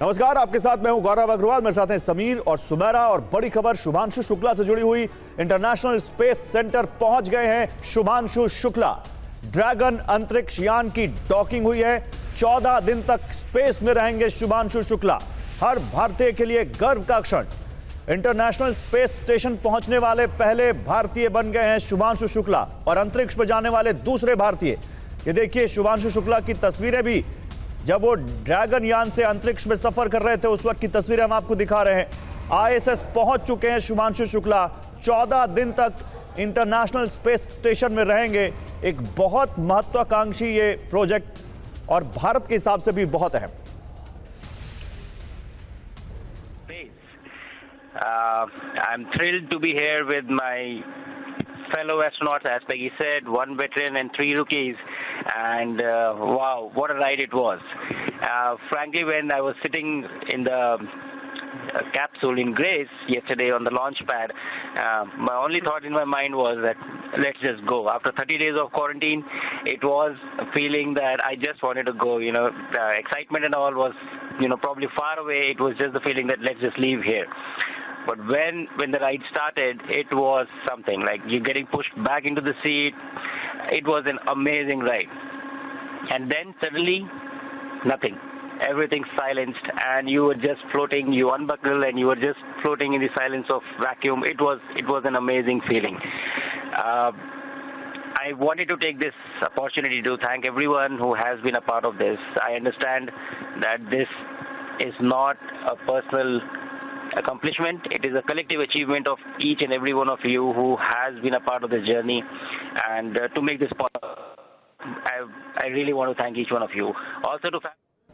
नमस्कार, आपके साथ मैं हूं गौरव अग्रवाल। मेरे साथ हैं समीर और सुमेरा। और बड़ी खबर शुभांशु शुक्ला से जुड़ी हुई। इंटरनेशनल स्पेस सेंटर पहुंच गए हैं शुभांशु शुक्ला। ड्रैगन अंतरिक्ष यान की डॉकिंग हुई है। 14 दिन तक स्पेस में रहेंगे शुभांशु शुक्ला। हर भारतीय के लिए गर्व का क्षण। इंटरनेशनल स्पेस स्टेशन पहुंचने वाले पहले भारतीय बन गए हैं शुभांशु शुक्ला और अंतरिक्ष पर जाने वाले दूसरे भारतीय। ये देखिए शुभांशु शुक्ला की तस्वीरें भी जब वो ड्रैगन यान से अंतरिक्ष में सफर कर रहे थे उस वक्त की तस्वीरें हम आपको दिखा रहे हैं। आईएसएस पहुंच चुके हैं शुभांशु शुक्ला। 14 दिन तक इंटरनेशनल स्पेस स्टेशन में रहेंगे। एक बहुत महत्वाकांक्षी ये प्रोजेक्ट और भारत के हिसाब से भी बहुत अहम। I'm thrilled to be here with my fellow astronauts, as Peggy said, 1 veteran and 3 rookies, and wow, what a ride it was. Frankly, when I was sitting in the capsule in Grace yesterday on the launch pad, my only thought in my mind was that let's just go. After 30 days of quarantine, it was a feeling that I just wanted to go. The excitement and all was, probably far away. It was just the feeling that let's just leave here. But when the ride started, it was something like you're getting pushed back into the seat. It was an amazing ride. And then suddenly, nothing. Everything silenced, and you were just floating. You unbuckle, and you were just floating in the silence of vacuum. It was an amazing feeling. I wanted to take this opportunity to thank everyone who has been a part of this. I understand that this is not a personal accomplishment. It is a collective achievement of each and every one of you who has been a part of this journey, and to make this possible, I really want to thank each one of you. Also to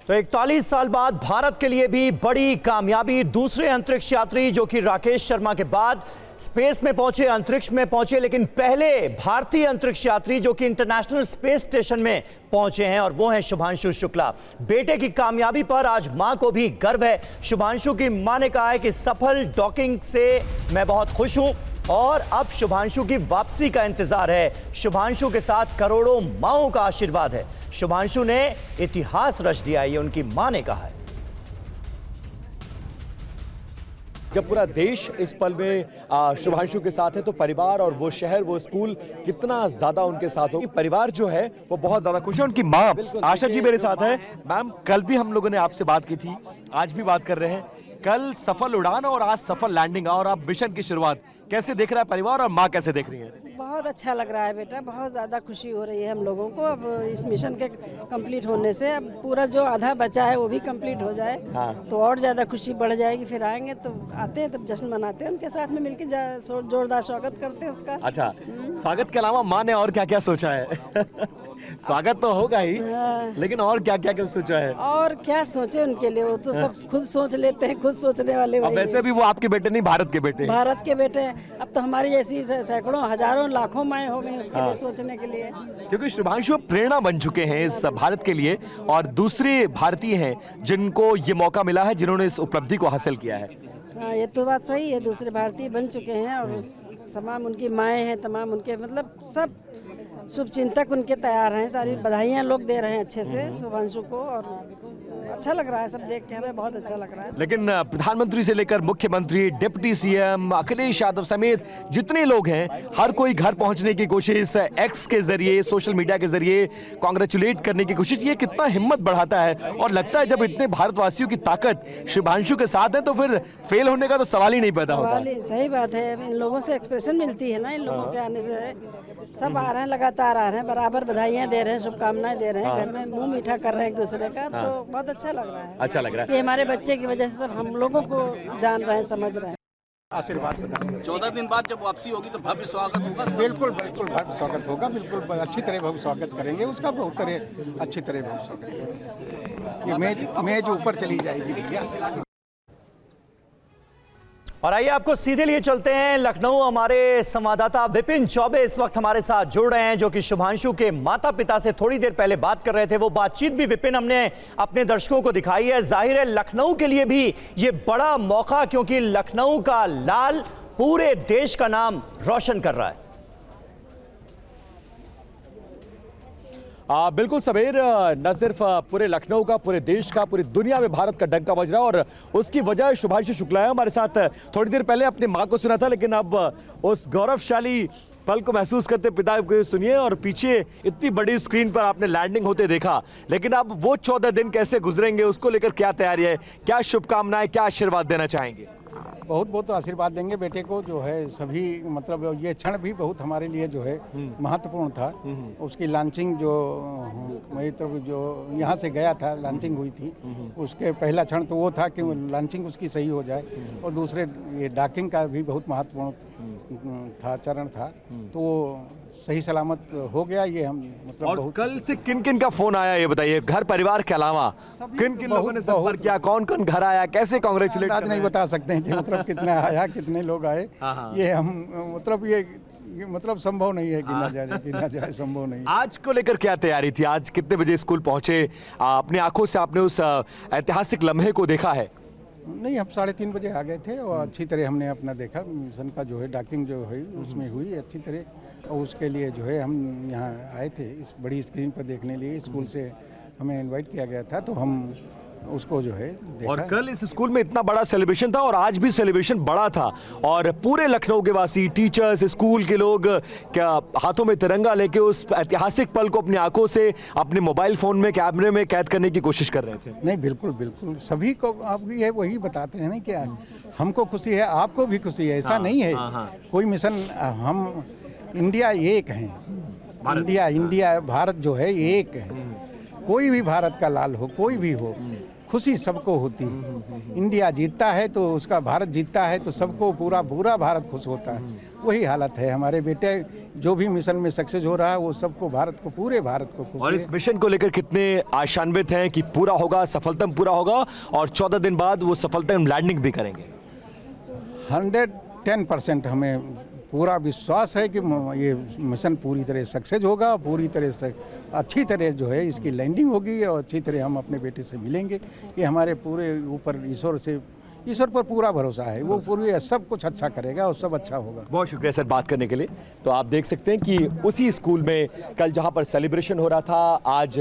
तो 41 साल बाद भारत के लिए भी बड़ी कामयाबी। दूसरे अंतरिक्ष यात्री जो कि राकेश शर्मा के बाद स्पेस में पहुंचे, अंतरिक्ष में पहुंचे, लेकिन पहले भारतीय अंतरिक्ष यात्री जो कि इंटरनेशनल स्पेस स्टेशन में पहुंचे हैं और वो हैं शुभांशु शुक्ला। बेटे की कामयाबी पर आज मां को भी गर्व है। शुभांशु की मां ने कहा है कि सफल डॉकिंग से मैं बहुत खुश हूं और अब शुभांशु की वापसी का इंतजार है। शुभांशु के साथ करोड़ों माओं का आशीर्वाद है। शुभांशु ने इतिहास रच दिया, ये उनकी मां ने कहा है। जब पूरा देश इस पल में शुभांशु के साथ है तो परिवार और वो शहर, वो स्कूल कितना ज्यादा उनके साथ हो। परिवार जो है वो बहुत ज्यादा खुश है। उनकी माँ आशा जी मेरे साथ है। मैम, कल भी हम लोगों ने आपसे बात की थी, आज भी बात कर रहे हैं। कल सफल उड़ान और आज सफल लैंडिंग और अब मिशन की शुरुआत कैसे देख रहा है परिवार और माँ कैसे देख रही है? बहुत अच्छा लग रहा है बेटा, बहुत ज़्यादा खुशी हो रही है हम लोगों को। अब इस मिशन के कंप्लीट होने से अब पूरा जो आधा बचा है वो भी कंप्लीट हो जाए तो और ज़्यादा खुशी बढ़ जाएगी। फिर आएंगे तो आते हैं, तब जश्न मनाते हैं, उनके साथ में मिलकर जोरदार स्वागत करते हैं उसका। अच्छा, स्वागत के अलावा माँ ने और क्या क्या सोचा है? स्वागत तो होगा ही, लेकिन और क्या क्या सोचा है? और क्या सोचे उनके लिए, वो तो सब खुद सोच लेते हैं, खुद सोचने वाले। अब वैसे भी वो आपके बेटे नहीं, भारत के बेटे। भारत के बेटे। अब तो हमारी जैसी सैकड़ों हजारों लाखों माएँ हो गई उसके लिए सोचने के लिए। क्योंकि शुभांशु प्रेरणा बन चुके हैं इस भारत के लिए और दूसरे भारतीय हैं जिनको ये मौका मिला है, जिन्होंने इस उपलब्धि को हासिल किया है। हाँ, ये तो बात सही है। दूसरे भारतीय बन चुके हैं और तमाम उनकी माएँ हैं, तमाम उनके मतलब सब शुभचिंतक उनके तैयार हैं। सारी बधाइयाँ लोग दे रहे हैं अच्छे से शुभांशु को और अच्छा लग रहा है। सब देख के हमें बहुत अच्छा लग रहा है। लेकिन प्रधानमंत्री से लेकर मुख्यमंत्री, डिप्टी सीएम, अखिलेश यादव समेत जितने लोग हैं, हर कोई घर पहुंचने की कोशिश, एक्स के जरिए, सोशल मीडिया के जरिए कांग्रेचुलेट करने की कोशिश। ये कितना हिम्मत बढ़ाता है और लगता है जब इतने भारतवासियों की ताकत शुभांशु के साथ है तो फिर फेल होने का तो सवाल ही नहीं पैदा होता। सही बात है। इन लोगों से एक्सप्रेशन मिलती है ना, इन लोगों के आने से सब आ रहे हैं, लगातार आ रहे हैं, बराबर बधाइयाँ दे रहे हैं, शुभकामनाएं दे रहे हैं, घर में मुंह मीठा कर रहे हैं एक दूसरे का। तो बहुत अच्छा लग रहा है। अच्छा लग रहा है कि हमारे बच्चे की वजह से सब हम लोगों को जान रहे हैं, समझ रहे हैं। आशीर्वाद 14 दिन बाद जब वापसी होगी तो भव्य स्वागत होगा। बिल्कुल बिल्कुल भव्य स्वागत होगा। बिल्कुल अच्छी तरह भव्य स्वागत करेंगे उसका, बहुत तरह अच्छी तरह भव्य स्वागत करेंगे। ये मेज ऊपर चली जाएगी भैया। और आइए आपको सीधे लिए चलते हैं लखनऊ। हमारे संवाददाता विपिन चौबे इस वक्त हमारे साथ जुड़ रहे हैं, जो कि शुभांशु के माता पिता से थोड़ी देर पहले बात कर रहे थे। वो बातचीत भी विपिन हमने अपने दर्शकों को दिखाई है। जाहिर है लखनऊ के लिए भी ये बड़ा मौका, क्योंकि लखनऊ का लाल पूरे देश का नाम रोशन कर रहा है। बिल्कुल समीर, न सिर्फ पूरे लखनऊ का, पूरे देश का, पूरी दुनिया में भारत का डंका बज रहा है और उसकी वजह शुभांशु शुक्ला है। हमारे साथ थोड़ी देर पहले अपनी माँ को सुना था, लेकिन अब उस गौरवशाली पल को महसूस करते पिता को सुनिए और पीछे इतनी बड़ी स्क्रीन पर आपने लैंडिंग होते देखा। लेकिन अब वो 14 दिन कैसे गुजरेंगे, उसको लेकर क्या तैयारी है, क्या शुभकामनाएं, क्या आशीर्वाद देना चाहेंगे? बहुत बहुत आशीर्वाद देंगे बेटे को, जो है सभी मतलब ये क्षण भी बहुत हमारे लिए जो है महत्वपूर्ण था। उसकी लॉन्चिंग जो मतलब जो यहाँ से गया था, लॉन्चिंग हुई थी, उसके पहला क्षण तो वो था कि लॉन्चिंग उसकी सही हो जाए, और दूसरे ये डॉकिंग का भी बहुत महत्वपूर्ण था, चरण था, तो वो सही सलामत हो गया। ये हम मतलब और बहुत कल से किन किन का फोन आया ये बताइए, घर परिवार के अलावा किन किन लोगों ने संपर्क किया, कौन कौन घर आया, कैसे कांग्रेचुलेट? आज नहीं बता सकते हैं कि मतलब कितना आया, कितने लोग आए, ये हम मतलब ये मतलब संभव नहीं है, गिना जाए संभव नहीं। आज को लेकर क्या तैयारी थी? आज कितने बजे स्कूल पहुंचे? अपनी आंखों से आपने उस ऐतिहासिक लम्हे को देखा है? नहीं, हम 3:30 बजे आ गए थे और अच्छी तरह हमने अपना देखा। मिशन का जो है डॉकिंग जो है उसमें हुई अच्छी तरह, और उसके लिए जो है हम यहाँ आए थे इस बड़ी स्क्रीन पर देखने लिए। स्कूल से हमें इनवाइट किया गया था, तो हम उसको जो है देखा। और कल इस स्कूल में इतना बड़ा सेलिब्रेशन था और आज भी सेलिब्रेशन बड़ा था, और पूरे लखनऊ के वासी, टीचर्स, स्कूल के लोग क्या हाथों में तिरंगा लेके उस ऐतिहासिक पल को अपनी आंखों से, अपने मोबाइल फोन में, कैमरे में कैद करने की कोशिश कर रहे थे। नहीं, बिल्कुल बिल्कुल सभी को आप ये वही बताते हैं ना कि हमको खुशी है, आपको भी खुशी है, ऐसा नहीं है। कोई मिशन, हम इंडिया एक हैं, इंडिया भारत जो है एक है। कोई भी भारत का लाल हो, कोई भी हो, खुशी सबको होती है। इंडिया जीतता है तो उसका, भारत जीतता है तो सबको, पूरा भारत खुश होता है। वही हालत है हमारे बेटे, जो भी मिशन में सक्सेस हो रहा है वो सबको, भारत को, पूरे भारत को खुश और है। इस मिशन को लेकर कितने आशान्वित हैं कि पूरा होगा, सफलतम पूरा होगा और 14 दिन बाद वो सफलतम लैंडिंग भी करेंगे? 110% हमें पूरा विश्वास है कि ये मिशन पूरी तरह सक्सेस होगा, पूरी तरह से अच्छी तरह जो है इसकी लैंडिंग होगी, और अच्छी तरह हम अपने बेटे से मिलेंगे। कि हमारे पूरे ऊपर ईश्वर पर पूरा भरोसा है, वो पूरी सब कुछ अच्छा करेगा और सब अच्छा होगा। बहुत शुक्रिया सर बात करने के लिए। तो आप देख सकते हैं कि उसी स्कूल में कल जहां पर सेलिब्रेशन हो रहा था, आज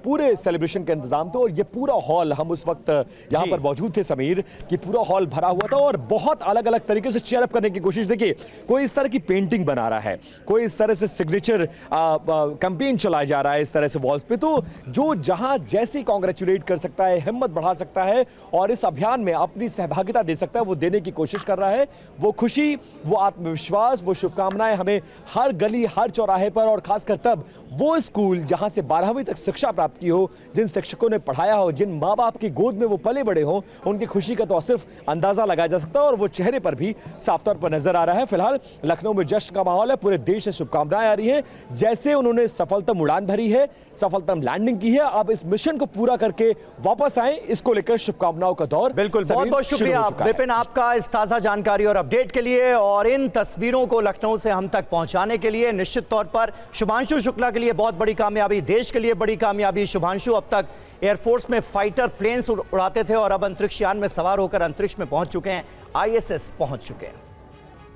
पूरे सेलिब्रेशन का इंतजाम था, और ये पूरा हॉल, हम उस वक्त यहां पर मौजूद थे समीर, कि पूरा हॉल भरा हुआ था और बहुत अलग अलग तरीके से चेयर अप करने की कोशिश। देखिए, कोई इस तरह की पेंटिंग बना रहा है, कोई इस तरह से सिग्नेचर कैंपेन चलाया जा रहा है इस तरह से वॉल्स पे, तो जो जहां जैसे कांग्रेचुलेट कर सकता है, हिम्मत बढ़ा सकता है और इस अभियान में अपनी सहभागिता दे सकता है, वो देने की कोशिश कर रहा है। वो खुशी, वो आत्मविश्वास, वो शुभकामनाएं हमें हर गली, हर चौराहे पर, और खासकर तब वो स्कूल जहां से 12वीं तक शिक्षा प्राप्त की हो, जिन शिक्षकों ने पढ़ाया हो, जिन माँ बाप की गोद में वो पले बड़े हो, उनकी खुशी का तो सिर्फ अंदाजा लगाया जा सकता है, और वो चेहरे पर भी साफ तौर पर नजर आ रहा है। फिलहाल लखनऊ में जश्न का माहौल है, पूरे देश से शुभकामनाएं आ रही हैं। जैसे उन्होंने सफलतम उड़ान भरी है, सफलतम लैंडिंग की है, अब इस मिशन को पूरा करके वापस आए, इसको लेकर शुभकामनाओं का दौर बिल्कुल, बहुत बहुत शुक्रिया विपिन आपका इस ताजा जानकारी और अपडेट के लिए, और इन तस्वीरों को लखनऊ से हम तक पहुंचाने के लिए। निश्चित तौर पर शुभांशु शुक्ला के लिए बहुत बड़ी कामयाबी, देश के लिए बड़ी कामयाबी। शुभांशु अब तक एयरफोर्स में फाइटर प्लेन्स उड़ाते थे और अब अंतरिक्ष यान में सवार होकर अंतरिक्ष में पहुंच चुके हैं, ISS पहुंच चुके हैं।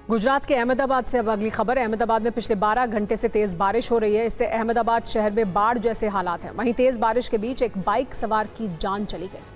गुजरात के अहमदाबाद से अब अगली खबर। अहमदाबाद में पिछले 12 घंटे से तेज बारिश हो रही है, इससे अहमदाबाद शहर में बाढ़ जैसे हालात हैं। वहीं तेज बारिश के बीच एक बाइक सवार की जान चली गई।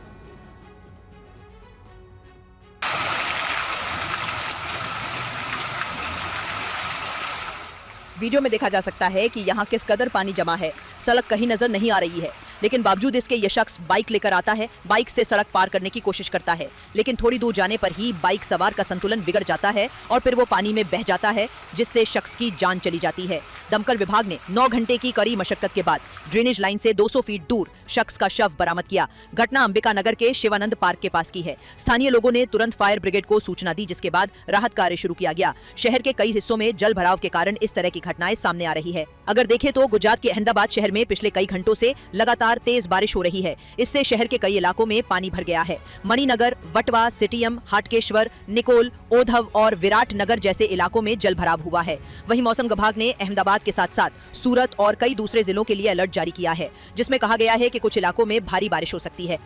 वीडियो में देखा जा सकता है कि यहाँ किस कदर पानी जमा है। सड़क कहीं नजर नहीं आ रही है, लेकिन बावजूद इसके ये शख्स बाइक लेकर आता है, बाइक से सड़क पार करने की कोशिश करता है, लेकिन थोड़ी दूर जाने पर ही बाइक सवार का संतुलन बिगड़ जाता है और फिर वो पानी में बह जाता है, जिससे शख्स की जान चली जाती है। दमकल विभाग ने 9 घंटे की कड़ी मशक्कत के बाद ड्रेनेज लाइन से 200 फीट दूर शख्स का शव बरामद किया। घटना अंबिका नगर के शिवानंद पार्क के पास की है। स्थानीय लोगों ने तुरंत फायर ब्रिगेड को सूचना दी, जिसके बाद राहत कार्य शुरू किया गया। शहर के कई हिस्सों में जल भराव के कारण इस तरह की घटनाएं सामने आ रही है। अगर देखें तो गुजरात के अहमदाबाद शहर में पिछले कई घंटों से लगातार तेज बारिश हो रही है। इससे शहर के कई इलाकों में पानी भर गया है। मणिनगर, वटवा, सिटीएम, हाटकेश्वर, निकोल, ओधव और विराट नगर जैसे इलाकों में जल भराव हुआ है। वहीं मौसम विभाग ने अहमदाबाद के साथ साथ सूरत और कई दूसरे जिलों के लिए अलर्ट जारी किया है, जिसमें कहा गया है कि कुछ इलाकों में भारी बारिश हो सकती है।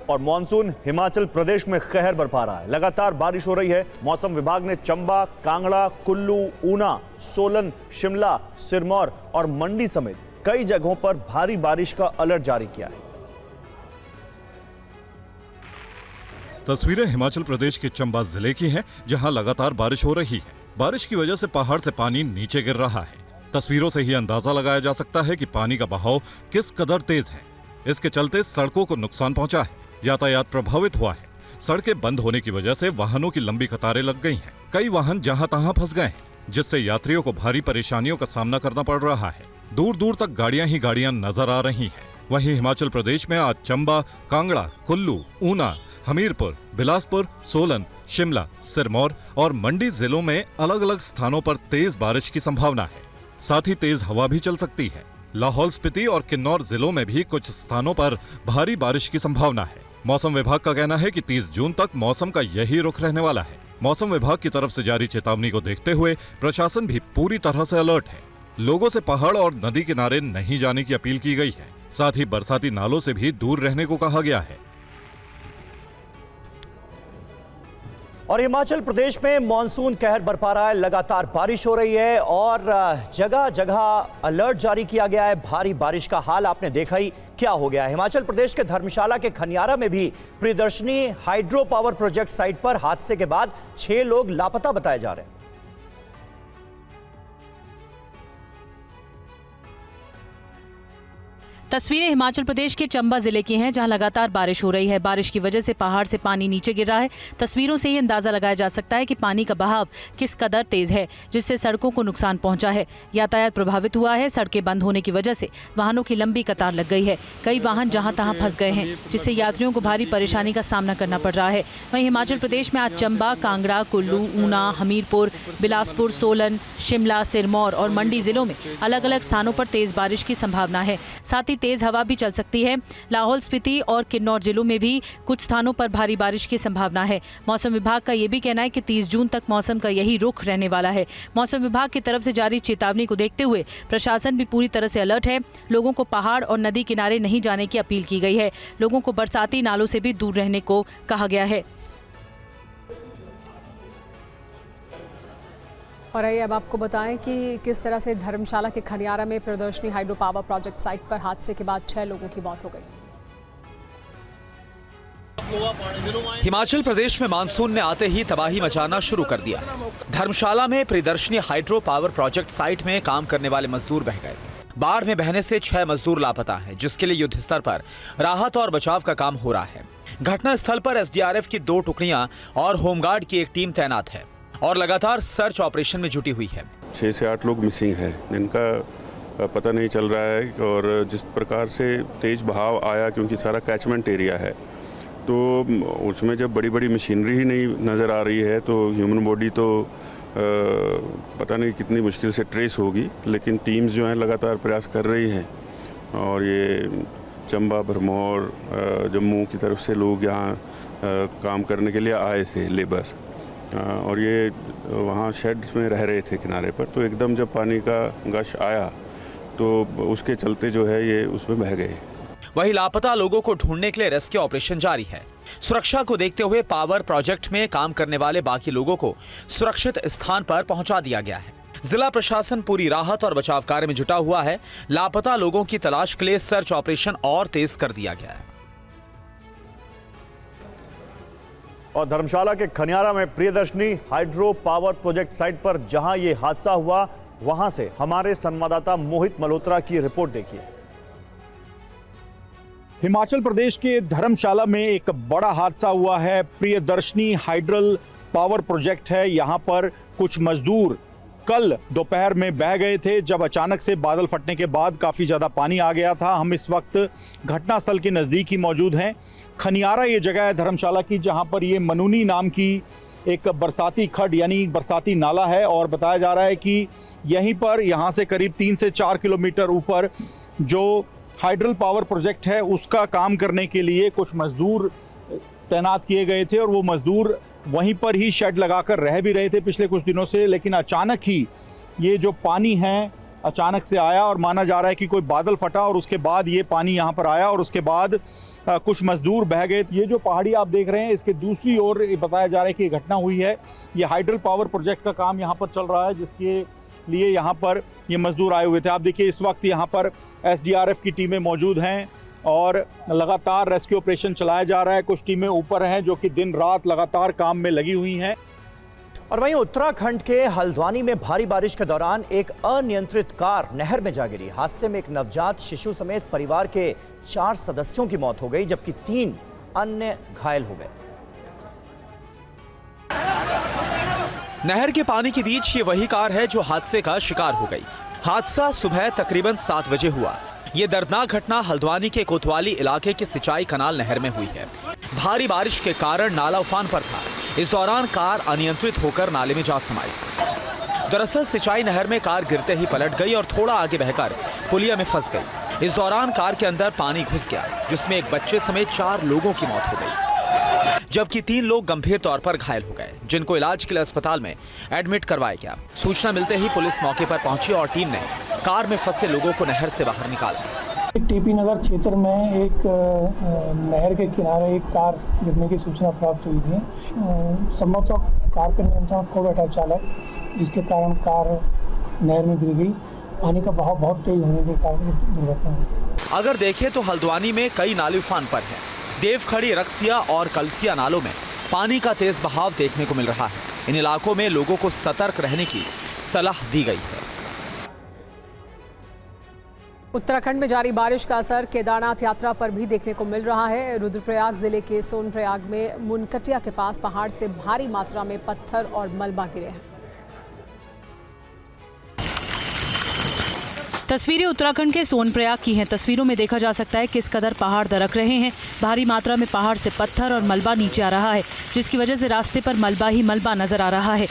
और मॉनसून हिमाचल प्रदेश में कहर बरपा रहा है। लगातार बारिश हो रही है। मौसम विभाग ने चंबा, कांगड़ा, कुल्लू, ऊना, सोलन, शिमला, सिरमौर और मंडी समेत कई जगहों पर भारी बारिश का अलर्ट जारी किया है। तस्वीरें हिमाचल प्रदेश के चंबा जिले की हैं, जहां लगातार बारिश हो रही है। बारिश की वजह से पहाड़ से पानी नीचे गिर रहा है। तस्वीरों से ही अंदाजा लगाया जा सकता है कि पानी का बहाव किस कदर तेज है। इसके चलते सड़कों को नुकसान पहुंचा है, यातायात प्रभावित हुआ है। सड़कें बंद होने की वजह से वाहनों की लंबी कतारें लग गई हैं। कई वाहन जहां तहां फंस गए हैं, जिससे यात्रियों को भारी परेशानियों का सामना करना पड़ रहा है। दूर दूर तक गाड़ियां ही गाड़ियां नजर आ रही हैं। वहीं हिमाचल प्रदेश में आज चंबा, कांगड़ा, कुल्लू, ऊना, हमीरपुर, बिलासपुर, सोलन, शिमला, सिरमौर और मंडी जिलों में अलग अलग स्थानों पर तेज बारिश की संभावना है। साथ ही तेज हवा भी चल सकती है। लाहौल स्पीति और किन्नौर जिलों में भी कुछ स्थानों पर भारी बारिश की संभावना है। मौसम विभाग का कहना है कि 30 जून तक मौसम का यही रुख रहने वाला है। मौसम विभाग की तरफ से जारी चेतावनी को देखते हुए प्रशासन भी पूरी तरह से अलर्ट है। लोगों से पहाड़ और नदी किनारे नहीं जाने की अपील की गई है। साथ ही बरसाती नालों से भी दूर रहने को कहा गया है। और हिमाचल प्रदेश में मॉनसून कहर बरपा रहा है। लगातार बारिश हो रही है और जगह जगह अलर्ट जारी किया गया है। भारी बारिश का हाल आपने देखा ही क्या हो गया है। हिमाचल प्रदेश के धर्मशाला के खनियारा में भी Priyadarshini hydro power project site पर हादसे के बाद 6 लोग लापता बताए जा रहे हैं। तस्वीरें हिमाचल प्रदेश के चंबा जिले की हैं, जहां लगातार बारिश हो रही है। बारिश की वजह से पहाड़ से पानी नीचे गिर रहा है। तस्वीरों से ही अंदाजा लगाया जा सकता है कि पानी का बहाव किस कदर तेज है, जिससे सड़कों को नुकसान पहुंचा है। यातायात प्रभावित हुआ है। सड़कें बंद होने की वजह से वाहनों की लंबी कतार लग गई है। कई वाहन जहां तहां फंस गए हैं, जिससे यात्रियों को भारी परेशानी का सामना करना पड़ रहा है। वहीं हिमाचल प्रदेश में आज चंबा, कांगड़ा, कुल्लू, ऊना, हमीरपुर, बिलासपुर, सोलन, शिमला, सिरमौर और मंडी जिलों में अलग अलग स्थानों पर तेज बारिश की संभावना है। साथ ही तेज हवा भी चल सकती है। लाहौल स्पीति और किन्नौर जिलों में भी कुछ स्थानों पर भारी बारिश की संभावना है। मौसम विभाग का यह भी कहना है कि 30 जून तक मौसम का यही रुख रहने वाला है। मौसम विभाग की तरफ से जारी चेतावनी को देखते हुए प्रशासन भी पूरी तरह से अलर्ट है। लोगों को पहाड़ और नदी किनारे नहीं जाने की अपील की गई है। लोगों को बरसाती नालों से भी दूर रहने को कहा गया है। और आइए अब आपको बताएं कि किस तरह से धर्मशाला के खनियारा में Priyadarshini hydro power project site पर हादसे के बाद 6 लोगों की मौत हो गई। हिमाचल प्रदेश में मानसून ने आते ही तबाही मचाना शुरू कर दिया। धर्मशाला में Priyadarshini hydro power project site में काम करने वाले मजदूर बह गए। बाढ़ में बहने से 6 मजदूर लापता हैं, जिसके लिए युद्ध स्तर पर राहत और बचाव का काम हो रहा है। घटना स्थल पर एसडीआरएफ की 2 टुकड़ियां और होमगार्ड की एक टीम तैनात है और लगातार सर्च ऑपरेशन में जुटी हुई है। 6 से 8 लोग मिसिंग हैं, जिनका पता नहीं चल रहा है। और जिस प्रकार से तेज बहाव आया, क्योंकि सारा कैचमेंट एरिया है, तो उसमें जब बड़ी बड़ी मशीनरी ही नहीं नज़र आ रही है, तो ह्यूमन बॉडी तो पता नहीं कितनी मुश्किल से ट्रेस होगी। लेकिन टीम्स जो हैं लगातार प्रयास कर रही हैं। और ये चंबा, भरमौर, जम्मू की तरफ से लोग यहाँ काम करने के लिए आए थे, लेबर, और ये वहाँ शेड्स में रह रहे थे किनारे पर। तो एकदम जब पानी का गश आया तो उसके चलते जो है ये उसमें बह गए। वहीं लापता लोगों को ढूंढने के लिए रेस्क्यू ऑपरेशन जारी है। सुरक्षा को देखते हुए पावर प्रोजेक्ट में काम करने वाले बाकी लोगों को सुरक्षित स्थान पर पहुंचा दिया गया है। जिला प्रशासन पूरी राहत और बचाव कार्य में जुटा हुआ है। लापता लोगों की तलाश के लिए सर्च ऑपरेशन और तेज कर दिया गया है। और धर्मशाला के खनियारा में Priyadarshini hydro power project site पर जहां ये हादसा हुआ, वहां से हमारे संवाददाता मोहित मल्होत्रा की रिपोर्ट देखिए। हिमाचल प्रदेश के धर्मशाला में एक बड़ा हादसा हुआ है। प्रियदर्शनी हाइड्रल पावर प्रोजेक्ट है। यहां पर कुछ मजदूर कल दोपहर में बह गए थे, जब अचानक से बादल फटने के बाद काफ़ी ज़्यादा पानी आ गया था। हम इस वक्त घटनास्थल के नज़दीक ही मौजूद हैं। खनियारा ये जगह है धर्मशाला की, जहां पर ये मनूनी नाम की एक बरसाती खड्ड यानी बरसाती नाला है। और बताया जा रहा है कि यहीं पर यहाँ से करीब 3 से 4 किलोमीटर ऊपर जो हाइड्रल पावर प्रोजेक्ट है उसका काम करने के लिए कुछ मजदूर तैनात किए गए थे। और वो मजदूर वहीं पर ही शेड लगाकर रह भी रहे थे पिछले कुछ दिनों से। लेकिन अचानक ही ये जो पानी है अचानक से आया और माना जा रहा है कि कोई बादल फटा और उसके बाद ये पानी यहाँ पर आया और उसके बाद कुछ मजदूर बह गए। ये जो पहाड़ी आप देख रहे हैं इसके दूसरी ओर बताया जा रहा है कि ये घटना हुई है। ये हाइड्रल पावर प्रोजेक्ट का काम यहाँ पर चल रहा है, जिसके लिए यहाँ पर ये मजदूर आए हुए थे। आप देखिए इस वक्त यहाँ पर SDRF की टीमें मौजूद हैं और लगातार रेस्क्यू ऑपरेशन चलाया जा रहा है। कुछ टीमें ऊपर हैं जो कि दिन रात लगातार काम में लगी हुई हैं। और वहीं उत्तराखंड के हल्द्वानी में भारी बारिश के दौरान एक अनियंत्रित कार नहर में जा गिरी। हादसे में एक नवजात शिशु समेत परिवार के 4 सदस्यों की मौत हो गई, जबकि 3 अन्य घायल हो गए। नहर के पानी के बीच ये वही कार है जो हादसे का शिकार हो गई। हादसा सुबह तकरीबन 7 बजे हुआ। ये दर्दनाक घटना हल्द्वानी के कोतवाली इलाके के सिंचाई कनाल नहर में हुई है। भारी बारिश के कारण नाला उफान पर था। इस दौरान कार अनियंत्रित होकर नाले में जा समाई। दरअसल सिंचाई नहर में कार गिरते ही पलट गई और थोड़ा आगे बहकर पुलिया में फंस गई। इस दौरान कार के अंदर पानी घुस गया, जिसमें एक बच्चे समेत 4 लोगों की मौत हो गई, जबकि 3 लोग गंभीर तौर पर घायल हो गए, जिनको इलाज के लिए अस्पताल में एडमिट करवाया गया। सूचना मिलते ही पुलिस मौके पर पहुंची और टीम ने कार में फंसे लोगों को नहर से बाहर निकाला। टीपी नगर क्षेत्र में एक नहर के किनारे एक कार गिरने की सूचना प्राप्त हुई थी। संभवतः कार पर नियंत्रण खो बैठा चालक, जिसके कारण कार नहर में गिर गई। पानी का बहाव बहुत तेज होने के कारण दुर्घटना हुई। अगर देखें तो हल्द्वानी में कई नाले उफान पर हैं। देवखड़ी, रक्सिया और कलसिया नालों में पानी का तेज बहाव देखने को मिल रहा है। इन इलाकों में लोगों को सतर्क रहने की सलाह दी गई है। उत्तराखंड में जारी बारिश का असर केदारनाथ यात्रा पर भी देखने को मिल रहा है। रुद्रप्रयाग जिले के सोनप्रयाग में मुनकटिया के पास पहाड़ से भारी मात्रा में पत्थर और मलबा गिरे हैं। तस्वीरें उत्तराखंड के सोनप्रयाग की हैं। तस्वीरों में देखा जा सकता है किस कदर पहाड़ दरक रहे हैं। भारी मात्रा में पहाड़ से पत्थर और मलबा नीचे आ रहा है, जिसकी वजह से रास्ते पर मलबा ही मलबा नजर आ रहा है।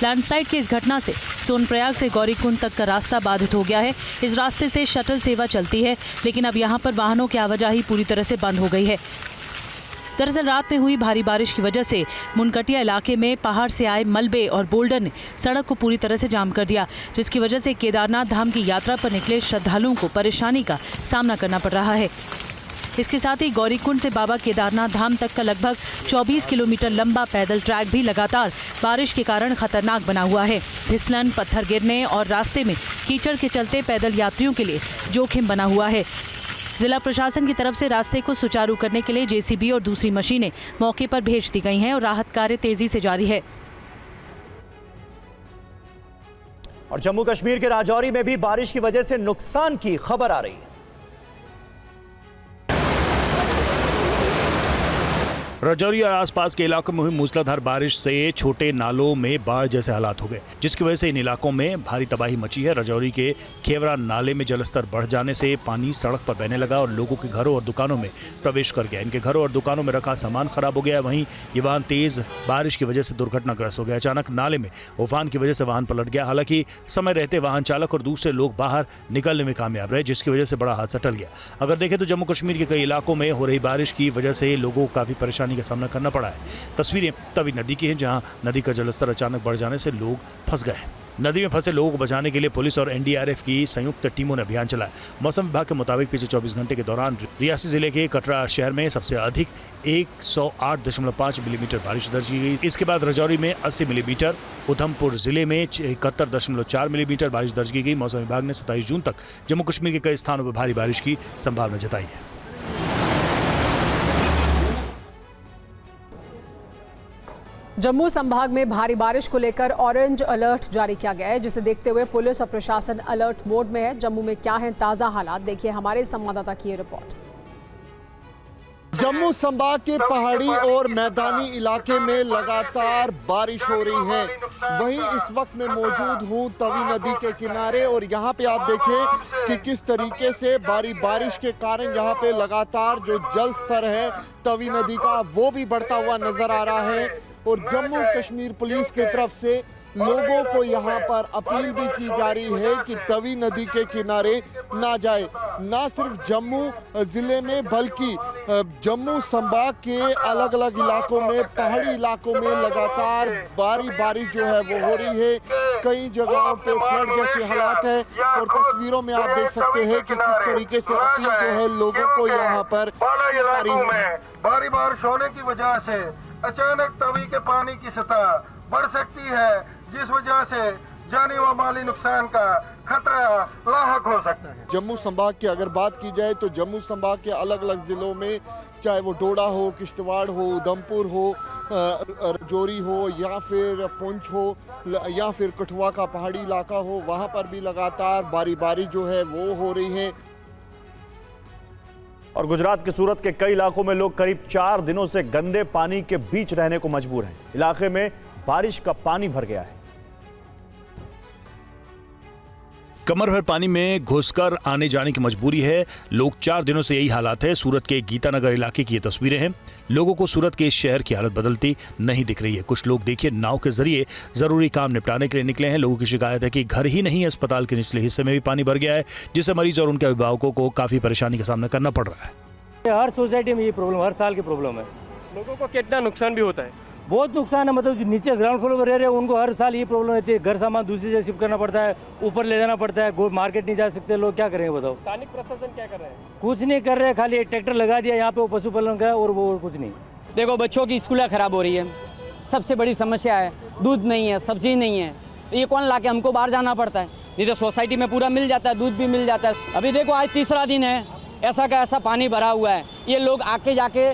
लैंडस्लाइड की इस घटना से सोनप्रयाग से गौरीकुंड तक का रास्ता बाधित हो गया है। इस रास्ते से शटल सेवा चलती है, लेकिन अब यहाँ पर वाहनों की आवाजाही पूरी तरह से बंद हो गई है। दरअसल रात में हुई भारी बारिश की वजह से मुनकटिया इलाके में पहाड़ से आए मलबे और बोल्डर ने सड़क को पूरी तरह से जाम कर दिया, जिसकी वजह से केदारनाथ धाम की यात्रा पर निकले श्रद्धालुओं को परेशानी का सामना करना पड़ रहा है। इसके साथ ही गौरीकुंड से बाबा केदारनाथ धाम तक का लगभग 24 किलोमीटर लंबा पैदल ट्रैक भी लगातार बारिश के कारण खतरनाक बना हुआ है। फिसलन, पत्थर गिरने और रास्ते में कीचड़ के चलते पैदल यात्रियों के लिए जोखिम बना हुआ है। जिला प्रशासन की तरफ से रास्ते को सुचारू करने के लिए जेसीबी और दूसरी मशीनें मौके पर भेज दी गई हैं और राहत कार्य तेजी से जारी है। और जम्मू कश्मीर के राजौरी में भी बारिश की वजह से नुकसान की खबर आ रही है। राजौरी और आसपास के इलाकों में हुई मूसलाधार बारिश से छोटे नालों में बाढ़ जैसे हालात हो गए, जिसकी वजह से इन इलाकों में भारी तबाही मची है। राजौरी के खेवरा नाले में जलस्तर बढ़ जाने से पानी सड़क पर बहने लगा और लोगों के घरों और दुकानों में प्रवेश कर गया। इनके घरों और दुकानों में रखा सामान खराब हो गया। वहीं ये वाहन तेज बारिश की वजह से दुर्घटनाग्रस्त हो गया। अचानक नाले में उफान की वजह से वाहन पलट गया। हालांकि समय रहते वाहन चालक और दूसरे लोग बाहर निकलने में कामयाब रहे, जिसकी वजह से बड़ा हादसा टल गया। अगर देखें तो जम्मू कश्मीर के कई इलाकों में हो रही बारिश की वजह से लोगों को काफी परेशानी का सामना करना पड़ा है। तस्वीरें तवी नदी की हैं, जहां नदी का जलस्तर अचानक बढ़ जाने से लोग फंस गए। नदी में फंसे लोगों को बचाने के लिए पुलिस और एनडीआरएफ की संयुक्त टीमों ने अभियान चलाया। मौसम विभाग के मुताबिक पिछले 24 घंटे के दौरान रियासी जिले के कटरा शहर में सबसे अधिक 108.5 मिलीमीटर बारिश दर्ज की गई। इसके बाद राजौरी में 80 मिलीमीटर, उधमपुर जिले में 71.4 मिलीमीटर बारिश दर्ज की गई। मौसम विभाग ने 27 जून तक जम्मू कश्मीर के कई स्थानों पर भारी बारिश की संभावना जताई है। जम्मू संभाग में भारी बारिश को लेकर ऑरेंज अलर्ट जारी किया गया है, जिसे देखते हुए पुलिस और प्रशासन अलर्ट मोड में है। जम्मू में क्या है ताजा हालात, देखिए हमारे संवाददाता की ये रिपोर्ट। जम्मू संभाग के पहाड़ी और मैदानी इलाके में लगातार बारिश हो रही है। वहीं इस वक्त मैं मौजूद हूं तवी नदी के किनारे और यहां पे आप देखें कि किस तरीके से भारी बारिश के कारण यहां पे लगातार जो जल स्तर है तवी नदी का वो भी बढ़ता हुआ नजर आ रहा है। और जम्मू कश्मीर पुलिस की तरफ से लोगों को यहाँ पर अपील भी की जा रही है कि तवी नदी के किनारे ना जाए। ना सिर्फ जम्मू जिले में बल्कि जम्मू संभाग के अलग अलग इलाकों में, पहाड़ी इलाकों में लगातार बारिश जो है वो हो रही है। कई जगहों पे फ्लड जैसे हालात है और तस्वीरों में आप देख सकते हैं कि किस तरीके से अपील जो है लोगों को यहाँ पर इलाकों में भारी बारिश होने की वजह से अचानक तवी के पानी की सतह बढ़ सकती है, जिस वजह से जानी व माली नुकसान का खतरा लाहक हो सकता है। जम्मू संभाग की अगर बात की जाए तो जम्मू संभाग के अलग अलग जिलों में, चाहे वो डोडा हो, किश्तवाड़ हो, उधमपुर हो, राजौरी हो या फिर पुंछ हो या फिर कठुआ का पहाड़ी इलाका हो, वहाँ पर भी लगातार बारिश जो है वो हो रही है। और गुजरात के सूरत के कई इलाकों में लोग करीब 4 दिनों से गंदे पानी के बीच रहने को मजबूर हैं। इलाके में बारिश का पानी भर गया है। कमर भर पानी में घुसकर आने जाने की मजबूरी है। लोग 4 दिनों से यही हालात है। सूरत के गीतानगर इलाके की ये तस्वीरें हैं। लोगों को सूरत के इस शहर की हालत बदलती नहीं दिख रही है। कुछ लोग देखिए नाव के जरिए जरूरी काम निपटाने के लिए निकले हैं। लोगों की शिकायत है कि घर ही नहीं, अस्पताल के निचले हिस्से में भी पानी भर गया है, जिससे मरीज और उनके अभिभावकों को काफी परेशानी का सामना करना पड़ रहा है। हर सोसाइटी में ये प्रॉब्लम, हर साल की प्रॉब्लम है। लोगों को कितना नुकसान भी होता है, बहुत नुकसान है। मतलब नीचे ग्राउंड फ्लोर पर रह रहे हैं उनको हर साल ये प्रॉब्लम रहती है। घर सामान दूसरी जगह शिफ्ट करना पड़ता है, ऊपर ले जाना पड़ता है, मार्केट नहीं जा सकते लोग, क्या करेंगे बताओ। स्थानिक प्रशासन क्या कर रहे हैं? कुछ नहीं कर रहे, खाली एक ट्रैक्टर लगा दिया यहाँ पे वो पशुपालन का, और वो कुछ नहीं। देखो बच्चों की स्कूलें खराब हो रही है, सबसे बड़ी समस्या है। दूध नहीं है, सब्जी नहीं है, ये कौन ला के, हमको बाहर जाना पड़ता है। नहीं तो सोसाइटी में पूरा मिल जाता है, दूध भी मिल जाता है। अभी देखो आज तीसरा दिन है, ऐसा का ऐसा पानी भरा हुआ है। ये लोग आके जाके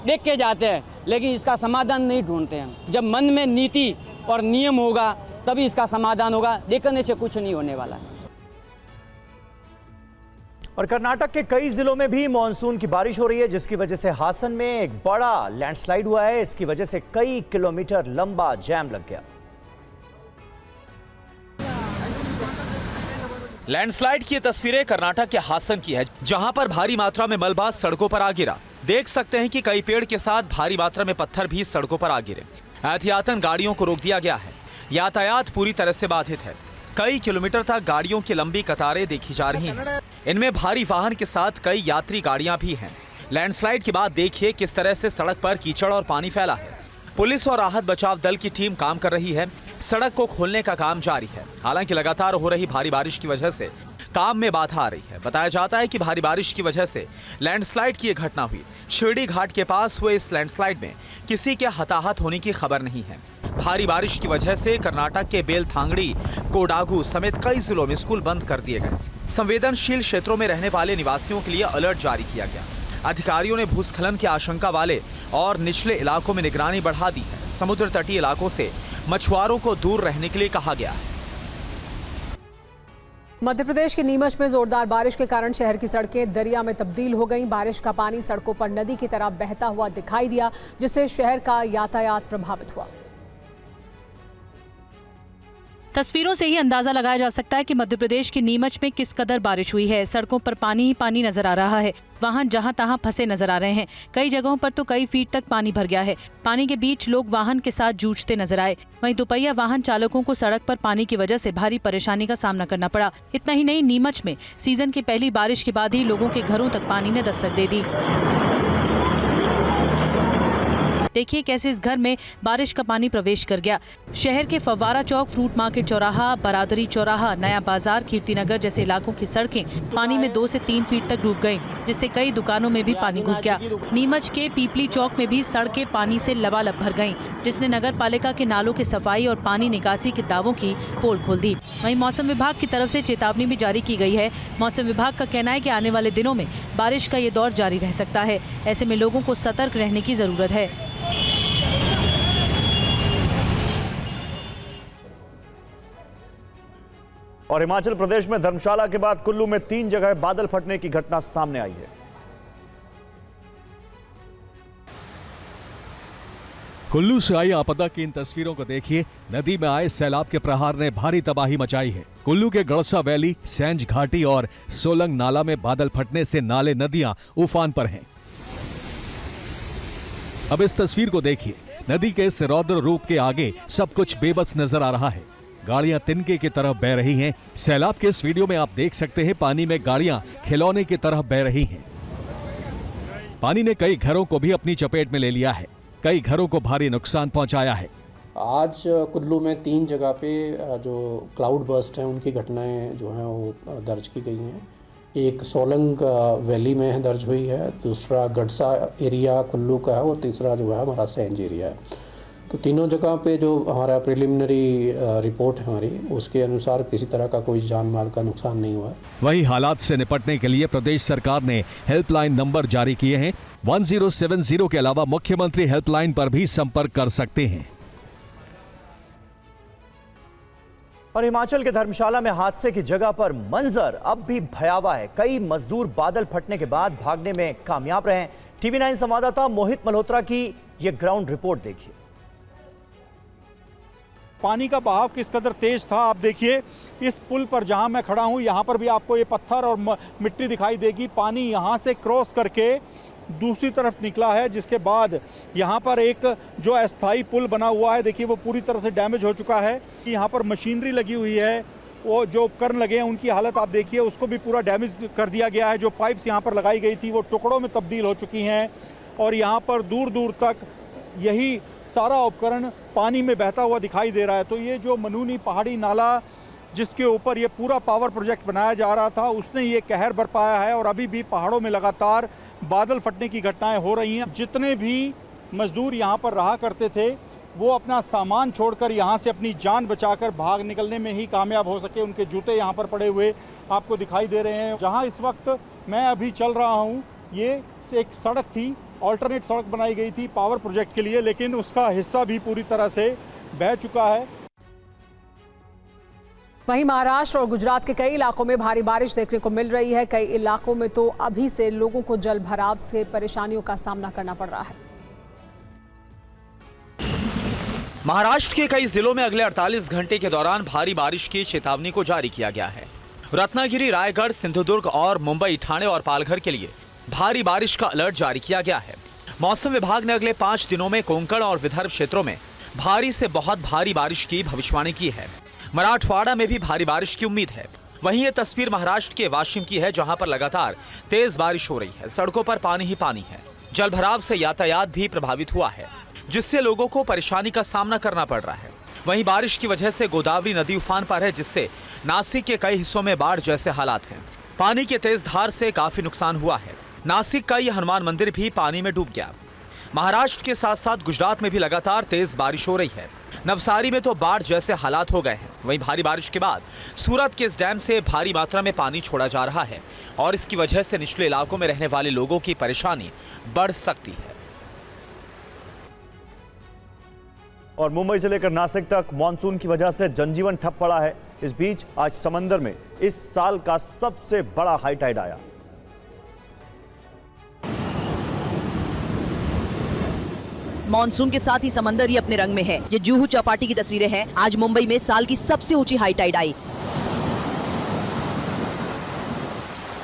देख के जाते हैं, लेकिन इसका समाधान नहीं ढूंढते हैं। जब मन में नीति और नियम होगा तभी इसका समाधान होगा, देखने से कुछ नहीं होने वाला है। और कर्नाटक के कई जिलों में भी मानसून की बारिश हो रही है, जिसकी वजह से हासन में एक बड़ा लैंडस्लाइड हुआ है। इसकी वजह से कई किलोमीटर लंबा जैम लग गया। लैंडस्लाइड की ये तस्वीरें कर्नाटक के हासन की है, जहां पर भारी मात्रा में मलबा सड़कों पर आ गिरा। देख सकते हैं कि कई पेड़ के साथ भारी मात्रा में पत्थर भी सड़कों पर आ गिरे। एहतियातन गाड़ियों को रोक दिया गया है। यातायात पूरी तरह से बाधित है। कई किलोमीटर तक गाड़ियों की लंबी कतारें देखी जा रही हैं। इनमें भारी वाहन के साथ कई यात्री गाड़ियां भी हैं। लैंडस्लाइड के बाद देखिए किस तरह से सड़क पर कीचड़ और पानी फैला है। पुलिस और राहत बचाव दल की टीम काम कर रही है। सड़क को खोलने का काम जारी है। हालांकि लगातार हो रही भारी बारिश की वजह से काम में बाधा आ रही है। बताया जाता है कि भारी बारिश की वजह से लैंडस्लाइड की यह घटना हुई। शिरडी घाट के पास हुए इस लैंडस्लाइड में किसी के हताहत होने की खबर नहीं है। भारी बारिश की वजह से कर्नाटक के बेलथांगड़ी, कोडागू समेत कई जिलों में स्कूल बंद कर दिए गए। संवेदनशील क्षेत्रों में रहने वाले निवासियों के लिए अलर्ट जारी किया गया। अधिकारियों ने भूस्खलन की आशंका वाले और निचले इलाकों में निगरानी बढ़ा दी है। समुद्र तटीय इलाकों से मछुआरों को दूर रहने के लिए कहा गया है। मध्य प्रदेश के नीमच में जोरदार बारिश के कारण शहर की सड़कें दरिया में तब्दील हो गईं। बारिश का पानी सड़कों पर नदी की तरह बहता हुआ दिखाई दिया, जिससे शहर का यातायात प्रभावित हुआ। तस्वीरों से ही अंदाजा लगाया जा सकता है कि मध्य प्रदेश के नीमच में किस कदर बारिश हुई है। सड़कों पर पानी ही पानी नजर आ रहा है। वाहन जहां तहां फंसे नजर आ रहे हैं। कई जगहों पर तो कई फीट तक पानी भर गया है। पानी के बीच लोग वाहन के साथ जूझते नजर आए। वहीं दोपहिया वाहन चालकों को सड़क पर पानी की वजह से भारी परेशानी का सामना करना पड़ा। इतना ही नहीं, नीमच में सीजन की पहली बारिश के बाद ही लोगों के घरों तक पानी ने दस्तक दे दी। देखिए कैसे इस घर में बारिश का पानी प्रवेश कर गया। शहर के फव्वारा चौक, फ्रूट मार्केट चौराहा, बरादरी चौराहा, नया बाजार, कीर्तिनगर जैसे इलाकों की सड़कें पानी में 2 से 3 फीट तक डूब गईं, जिससे कई दुकानों में भी पानी घुस गया। नीमच के पीपली चौक में भी सड़कें पानी से लबालब भर गईं, जिसने नगर पालिका के नालों की सफाई और पानी निकासी के दावों की पोल खोल दी। वहीं मौसम विभाग की तरफ से चेतावनी भी जारी की गई है। मौसम विभाग का कहना है कि आने वाले दिनों में बारिश का ये दौर जारी रह सकता है। ऐसे में लोगों को सतर्क रहने की जरूरत है। और हिमाचल प्रदेश में धर्मशाला के बाद कुल्लू में 3 जगह बादल फटने की घटना सामने आई है। कुल्लू से आई आपदा की इन तस्वीरों को देखिए। नदी में आए सैलाब के प्रहार ने भारी तबाही मचाई है। कुल्लू के गड़सा वैली, सैंज घाटी और सोलंग नाला में बादल फटने से नाले नदियां उफान पर हैं। अब इस तस्वीर को देखिए। नदी के इस रौद्र रूप के आगे सब कुछ बेबस नजर आ रहा है। गाड़ियां तिनके की तरह बह रही हैं। सैलाब के इस वीडियो में आप देख सकते हैं पानी में गाड़ियां खिलौने की तरह बह रही हैं। पानी ने कई घरों को भी अपनी चपेट में ले लिया है। कई घरों को भारी नुकसान पहुंचाया है। आज कुल्लू में 3 जगह पे जो क्लाउड बर्स्ट हैं उनकी घटनाएं जो हैं वो दर्ज की गई हैं। एक सोलंग वैली में दर्ज हुई है, दूसरा गडसा एरिया कुल्लू का है और तीसरा जो है हमारा सेंज एरिया है। तो तीनों जगह पे जो हमारा प्रिलिमिनरी रिपोर्ट है हमारी, उसके अनुसार किसी तरह का कोई जान माल का नुकसान नहीं हुआ है। वहीं हालात से निपटने के लिए प्रदेश सरकार ने हेल्पलाइन नंबर जारी किए हैं। 1070 के अलावा मुख्यमंत्री हेल्पलाइन पर भी संपर्क कर सकते हैं। और हिमाचल के धर्मशाला में हादसे की जगह पर मंजर अब भी भयावह है। कई मजदूर बादल फटने के बाद भागने में कामयाब रहे। टीवी 9 संवाददाता मोहित मल्होत्रा की यह ग्राउंड रिपोर्ट देखिए। पानी का बहाव किस कदर तेज था आप देखिए। इस पुल पर जहां मैं खड़ा हूं यहां पर भी आपको ये पत्थर और मिट्टी दिखाई देगी। पानी यहां से क्रॉस करके दूसरी तरफ निकला है, जिसके बाद यहाँ पर एक जो अस्थाई पुल बना हुआ है देखिए वो पूरी तरह से डैमेज हो चुका है। यहाँ पर मशीनरी लगी हुई है, वो जो उपकरण लगे हैं उनकी हालत आप देखिए, उसको भी पूरा डैमेज कर दिया गया है। जो पाइप्स यहाँ पर लगाई गई थी वो टुकड़ों में तब्दील हो चुकी हैं और यहाँ पर दूर दूर तक यही सारा उपकरण पानी में बहता हुआ दिखाई दे रहा है। तो ये जो मनूनी पहाड़ी नाला जिसके ऊपर ये पूरा पावर प्रोजेक्ट बनाया जा रहा था, उसने ये कहर बरपाया है और अभी भी पहाड़ों में लगातार बादल फटने की घटनाएं हो रही हैं। जितने भी मजदूर यहाँ पर रहा करते थे वो अपना सामान छोड़कर यहाँ से अपनी जान बचाकर भाग निकलने में ही कामयाब हो सके। उनके जूते यहाँ पर पड़े हुए आपको दिखाई दे रहे हैं। जहाँ इस वक्त मैं अभी चल रहा हूँ ये एक सड़क थी, ऑल्टरनेट सड़क बनाई गई थी पावर प्रोजेक्ट के लिए, लेकिन उसका हिस्सा भी पूरी तरह से बह चुका है। वहीं महाराष्ट्र और गुजरात के कई इलाकों में भारी बारिश देखने को मिल रही है। कई इलाकों में तो अभी से लोगों को जल भराव से परेशानियों का सामना करना पड़ रहा है। महाराष्ट्र के कई जिलों में अगले 48 घंटे के दौरान भारी बारिश की चेतावनी को जारी किया गया है। रत्नागिरी, रायगढ़, सिंधुदुर्ग और मुंबई, ठाणे और पालघर के लिए भारी बारिश का अलर्ट जारी किया गया है। मौसम विभाग ने अगले 5 दिनों में कोंकण और विदर्भ क्षेत्रों में भारी से बहुत भारी बारिश की भविष्यवाणी की है। मराठवाड़ा में भी भारी बारिश की उम्मीद है। वहीं ये तस्वीर महाराष्ट्र के वाशिम की है, जहां पर लगातार तेज बारिश हो रही है। सड़कों पर पानी ही पानी है। जल भराव से यातायात भी प्रभावित हुआ है, जिससे लोगों को परेशानी का सामना करना पड़ रहा है। वहीं बारिश की वजह से गोदावरी नदी उफान पर है, जिससे नासिक के कई हिस्सों में बाढ़ जैसे हालात हैं। पानी की तेज धार से काफी नुकसान हुआ है। नासिक का यह हनुमान मंदिर भी पानी में डूब गया। महाराष्ट्र के साथ साथ गुजरात में भी लगातार तेज बारिश हो रही है। नवसारी में तो बाढ़ जैसे हालात हो गए हैं। वहीं भारी बारिश के बाद सूरत के इस डैम से भारी मात्रा में पानी छोड़ा जा रहा है और इसकी वजह से निचले इलाकों में रहने वाले लोगों की परेशानी बढ़ सकती है। और मुंबई से लेकर नासिक तक मानसून की वजह से जनजीवन ठप पड़ा है। इस बीच आज समंदर में इस साल का सबसे बड़ा हाई टाइड आया। मॉनसून के साथ ही समंदर ही अपने रंग में है। ये जुहू चौपाटी की तस्वीरें हैं। आज मुंबई में साल की सबसे ऊंची हाई टाइड आई।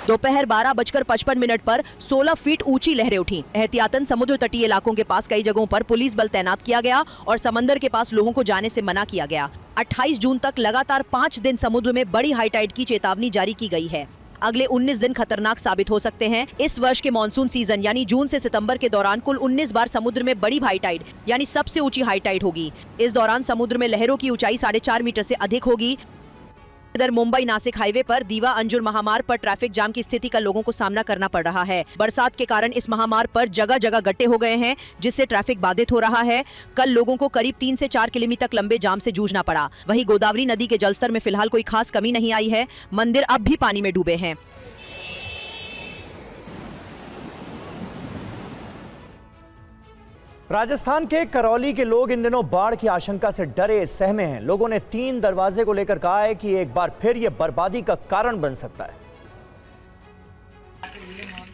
दोपहर 12:55 पर 16 फीट ऊंची लहरें उठी। एहतियातन समुद्र तटीय इलाकों के पास कई जगहों पर पुलिस बल तैनात किया गया और समंदर के पास लोगों को जाने से मना किया गया। 28 जून तक लगातार 5 दिन समुद्र में बड़ी हाई टाइड की चेतावनी जारी की गई है। अगले 19 दिन खतरनाक साबित हो सकते हैं। इस वर्ष के मानसून सीजन यानी जून से सितंबर के दौरान कुल 19 बार समुद्र में बड़ी हाई टाइड यानी सबसे ऊंची हाई टाइड होगी। इस दौरान समुद्र में लहरों की ऊंचाई 4.5 मीटर से अधिक होगी। इधर मुंबई नासिक हाईवे पर दीवा अंजुर महामार्ग पर ट्रैफिक जाम की स्थिति का लोगों को सामना करना पड़ रहा है। बरसात के कारण इस महामार्ग पर जगह जगह गड्ढे हो गए हैं, जिससे ट्रैफिक बाधित हो रहा है। कल लोगों को करीब 3 से 4 किलोमीटर तक लंबे जाम से जूझना पड़ा। वहीं गोदावरी नदी के जलस्तर में फिलहाल कोई खास कमी नहीं आई है। मंदिर अब भी पानी में डूबे हैं। राजस्थान के करौली के लोग इन दिनों बाढ़ की आशंका से डरे सहमे हैं। लोगों ने 3 दरवाजे को लेकर कहा है कि एक बार फिर यह बर्बादी का कारण बन सकता है।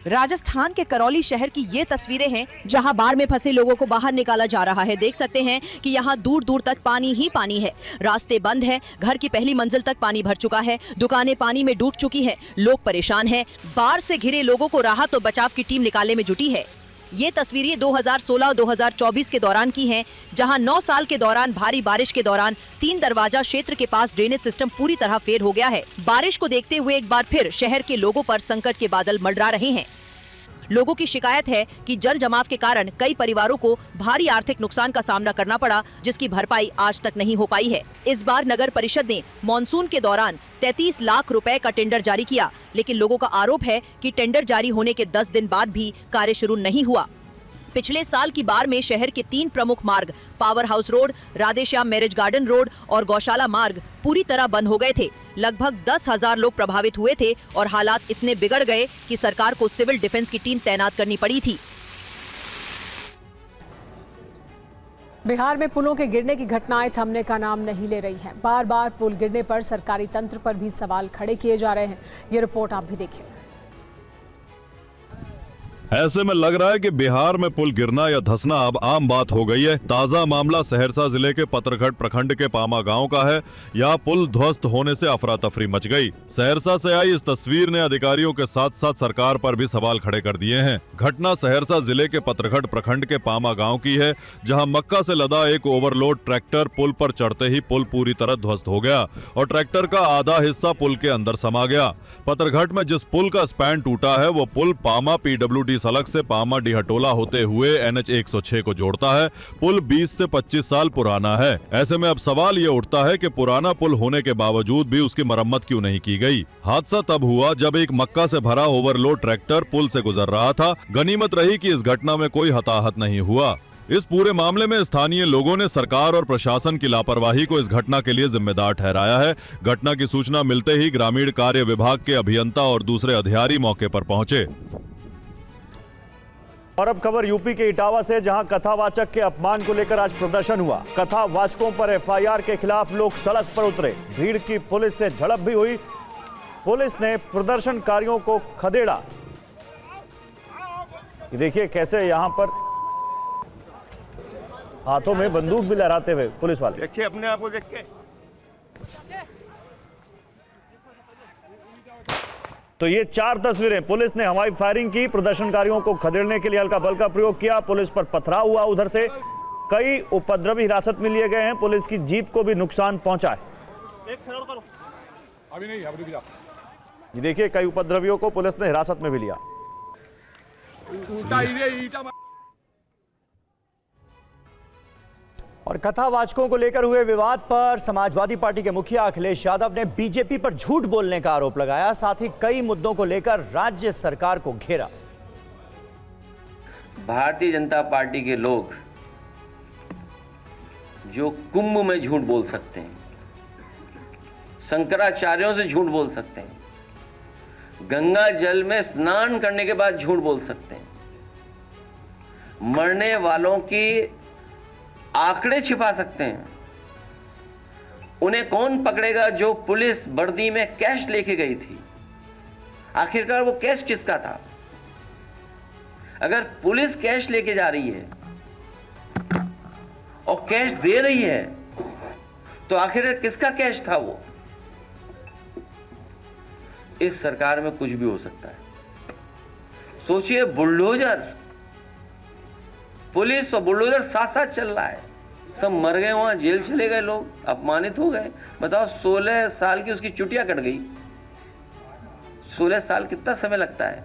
राजस्थान के करौली शहर की ये तस्वीरें हैं, जहां बाढ़ में फंसे लोगों को बाहर निकाला जा रहा है। देख सकते हैं कि यहां दूर दूर तक पानी ही पानी है। रास्ते बंद हैं, घर की पहली मंजिल तक पानी भर चुका है, दुकानें पानी में डूब चुकी हैं, लोग परेशान हैं। बाढ़ से घिरे लोगों को राहत और बचाव की टीम निकालने में जुटी है। ये तस्वीरें 2016-2024 के दौरान की हैं, जहां 9 साल के दौरान भारी बारिश के दौरान 3 दरवाजा क्षेत्र के पास ड्रेनेज सिस्टम पूरी तरह फेल हो गया है। बारिश को देखते हुए एक बार फिर शहर के लोगों पर संकट के बादल मंडरा रहे हैं। लोगों की शिकायत है कि जल जमाव के कारण कई परिवारों को भारी आर्थिक नुकसान का सामना करना पड़ा, जिसकी भरपाई आज तक नहीं हो पाई है। इस बार नगर परिषद ने मॉनसून के दौरान 33 लाख रुपए का टेंडर जारी किया, लेकिन लोगों का आरोप है कि टेंडर जारी होने के 10 दिन बाद भी कार्य शुरू नहीं हुआ। पिछले साल की बार में शहर के 3 प्रमुख मार्ग power house road, Radheshyam marriage garden road और गौशाला मार्ग पूरी तरह बंद हो गए थे। लगभग 10,000 लोग प्रभावित हुए थे और हालात इतने बिगड़ गए कि सरकार को सिविल डिफेंस की टीम तैनात करनी पड़ी थी। बिहार में पुलों के गिरने की घटनाएं थमने का नाम नहीं ले रही हैं। बार बार पुल गिरने पर सरकारी तंत्र पर भी सवाल खड़े किए जा रहे हैं। ये रिपोर्ट आप भी देखिए। ऐसे में लग रहा है कि बिहार में पुल गिरना या धंसना अब आम बात हो गई है। ताजा मामला सहरसा जिले के पतरघट प्रखंड के पामा गांव का है। यहाँ पुल ध्वस्त होने से अफरा तफरी मच गई। सहरसा से आई इस तस्वीर ने अधिकारियों के साथ साथ सरकार पर भी सवाल खड़े कर दिए हैं। घटना सहरसा जिले के पतरघट प्रखंड के पामा गाँव की है, जहाँ मक्का से लदा एक ओवरलोड ट्रैक्टर पुल पर चढ़ते ही पुल पूरी तरह ध्वस्त हो गया और ट्रैक्टर का आधा हिस्सा पुल के अंदर समा गया। पतरघट में जिस पुल का स्पैन टूटा है वो पुल पामा PWD सड़क से पामा डिहटोला होते हुए NH 106 को जोड़ता है। पुल 20 से 25 साल पुराना है। ऐसे में अब सवाल ये उठता है कि पुराना पुल होने के बावजूद भी उसकी मरम्मत क्यों नहीं की गई। हादसा तब हुआ जब एक मक्का से भरा ओवरलोड ट्रैक्टर पुल से गुजर रहा था। गनीमत रही कि इस घटना में कोई हताहत नहीं हुआ। इस पूरे मामले में स्थानीय लोगों ने सरकार और प्रशासन की लापरवाही को इस घटना के लिए जिम्मेदार ठहराया है। घटना की सूचना मिलते ही ग्रामीण कार्य विभाग के अभियंता और दूसरे अधिकारी मौके पर पहुंचे। और अब खबर यूपी के इटावा से, जहां कथावाचक के अपमान को लेकर आज प्रदर्शन हुआ। कथावाचकों पर FIR के खिलाफ लोग सड़क पर उतरे। भीड़ की पुलिस से झड़प भी हुई। पुलिस ने प्रदर्शनकारियों को खदेड़ा। देखिए कैसे यहां पर हाथों में बंदूक भी लहराते हुए पुलिस वाले। देखिए अपने आप को देख के। तो ये 4 तस्वीरें। पुलिस ने हवाई फायरिंग की, प्रदर्शनकारियों को खदेड़ने के लिए हल्का बल का प्रयोग किया। पुलिस पर पथराव हुआ। उधर से कई उपद्रवी हिरासत में लिए गए हैं। पुलिस की जीप को भी नुकसान पहुंचा है। ये देखिए कई उपद्रवियों को पुलिस ने हिरासत में भी लिया। और कथावाचकों को लेकर हुए विवाद पर समाजवादी पार्टी के मुखिया अखिलेश यादव ने बीजेपी पर झूठ बोलने का आरोप लगाया। साथ ही कई मुद्दों को लेकर राज्य सरकार को घेरा। भारतीय जनता पार्टी के लोग जो कुंभ में झूठ बोल सकते हैं, शंकराचार्यों से झूठ बोल सकते हैं, गंगा जल में स्नान करने के बाद झूठ बोल सकते हैं, मरने वालों की आंकड़े छिपा सकते हैं, उन्हें कौन पकड़ेगा जो पुलिस वर्दी में कैश लेके गई थी? आखिरकार वो कैश किसका था? अगर पुलिस कैश लेके जा रही है और कैश दे रही है तो आखिर किसका कैश था वो? इस सरकार में कुछ भी हो सकता है। सोचिए, बुलडोजर, पुलिस और बुलडोजर साथ साथ चल रहा है। सब मर गए, वहां जेल चले गए लोग, अपमानित हो गए। बताओ, 16 साल की उसकी चुटिया कट गई। 16 साल कितना समय लगता है?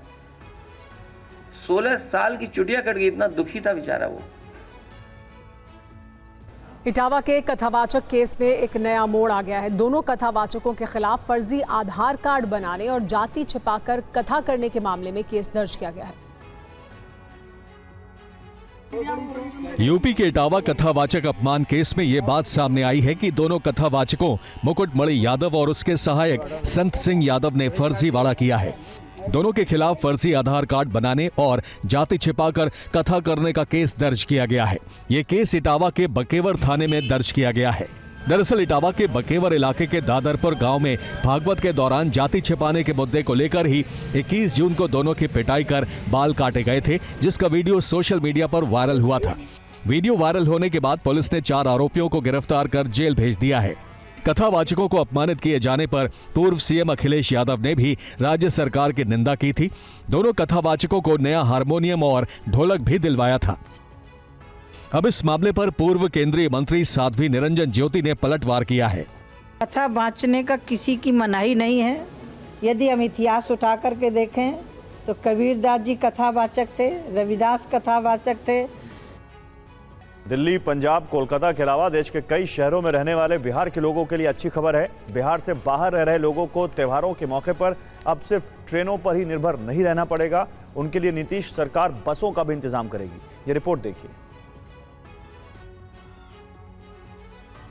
16 साल की चुटिया कट गई, इतना दुखी था बेचारा वो। इटावा के कथावाचक केस में एक नया मोड़ आ गया है। दोनों कथावाचकों के खिलाफ फर्जी आधार कार्ड बनाने और जाति छिपाकर कथा करने के मामले में केस दर्ज किया गया है। यूपी के इटावा कथावाचक अपमान केस में ये बात सामने आई है कि दोनों कथावाचकों मुकुटमणि यादव और उसके सहायक संत सिंह यादव ने फर्जीवाड़ा किया है। दोनों के खिलाफ फर्जी आधार कार्ड बनाने और जाति छिपाकर कथा करने का केस दर्ज किया गया है। ये केस इटावा के बकेवर थाने में दर्ज किया गया है। दरअसल इटावा के बकेवर इलाके के दादरपुर गांव में भागवत के दौरान जाति छिपाने के मुद्दे को लेकर ही 21 जून को दोनों की पिटाई कर बाल काटे गए थे, जिसका वीडियो सोशल मीडिया पर वायरल हुआ था। वीडियो वायरल होने के बाद पुलिस ने 4 आरोपियों को गिरफ्तार कर जेल भेज दिया है। कथावाचकों को अपमानित किए जाने पर पूर्व सीएम अखिलेश यादव ने भी राज्य सरकार की निंदा की थी। दोनों कथावाचकों को नया हारमोनियम और ढोलक भी दिलवाया था। अब इस मामले पर पूर्व केंद्रीय मंत्री साध्वी निरंजन ज्योति ने पलटवार किया है। कथा वाचने का किसी की मनाही नहीं है। यदि हम इतिहास उठा करके देखें तो कबीरदास जी कथावाचक थे, रविदास कथावाचक थे। दिल्ली, पंजाब, कोलकाता के अलावा देश के कई शहरों में रहने वाले बिहार के लोगों के लिए अच्छी खबर है। बिहार से बाहर रह रहे लोगों को त्योहारों के मौके पर अब सिर्फ ट्रेनों पर ही निर्भर नहीं रहना पड़ेगा। उनके लिए नीतीश सरकार बसों का भी इंतजाम करेगी। ये रिपोर्ट देखिए।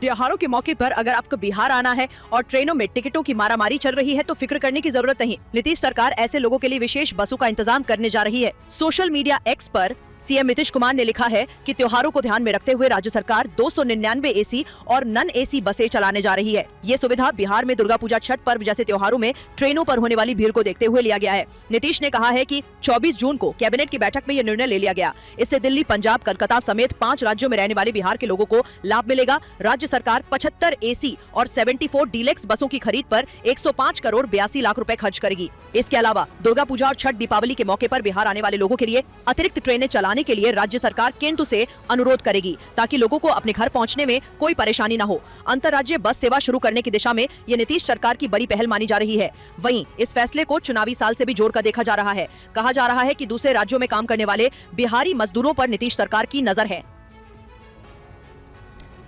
त्योहारों के मौके पर अगर आपको बिहार आना है और ट्रेनों में टिकटों की मारामारी चल रही है तो फिक्र करने की जरूरत नहीं। नीतीश सरकार ऐसे लोगों के लिए विशेष बसों का इंतजाम करने जा रही है। सोशल मीडिया एक्स पर सीएम नीतीश कुमार ने लिखा है कि त्योहारों को ध्यान में रखते हुए राज्य सरकार 299 एसी और नॉन एसी बसें चलाने जा रही है। ये सुविधा बिहार में दुर्गा पूजा, छठ पर्व जैसे त्योहारों में ट्रेनों पर होने वाली भीड़ को देखते हुए लिया गया है। नीतीश ने कहा है कि 24 जून को कैबिनेट की बैठक में यह निर्णय ले लिया गया। इससे दिल्ली, पंजाब, कलकत्ता समेत 5 राज्यों में रहने वाले बिहार के लोगों को लाभ मिलेगा। राज्य सरकार 75 एसी और 74 डीलक्स बसों की खरीद पर 105 करोड़ 82 लाख रुपए खर्च करेगी। इसके अलावा दुर्गा पूजा और छठ, दीपावली के मौके पर बिहार आने वाले लोगों के लिए अतिरिक्त ट्रेनें चलाने के लिए राज्य सरकार केंद्र से अनुरोध करेगी ताकि लोगों को अपने घर पहुंचने में कोई परेशानी न हो। अंतर्राज्यीय बस सेवा शुरू करने की दिशा में ये नीतीश सरकार की बड़ी पहल मानी जा रही है। वहीं इस फैसले को चुनावी साल से भी जोड़कर देखा जा रहा है। कहा जा रहा है कि दूसरे राज्यों में काम करने वाले बिहारी मजदूरों पर नीतीश सरकार की नजर है।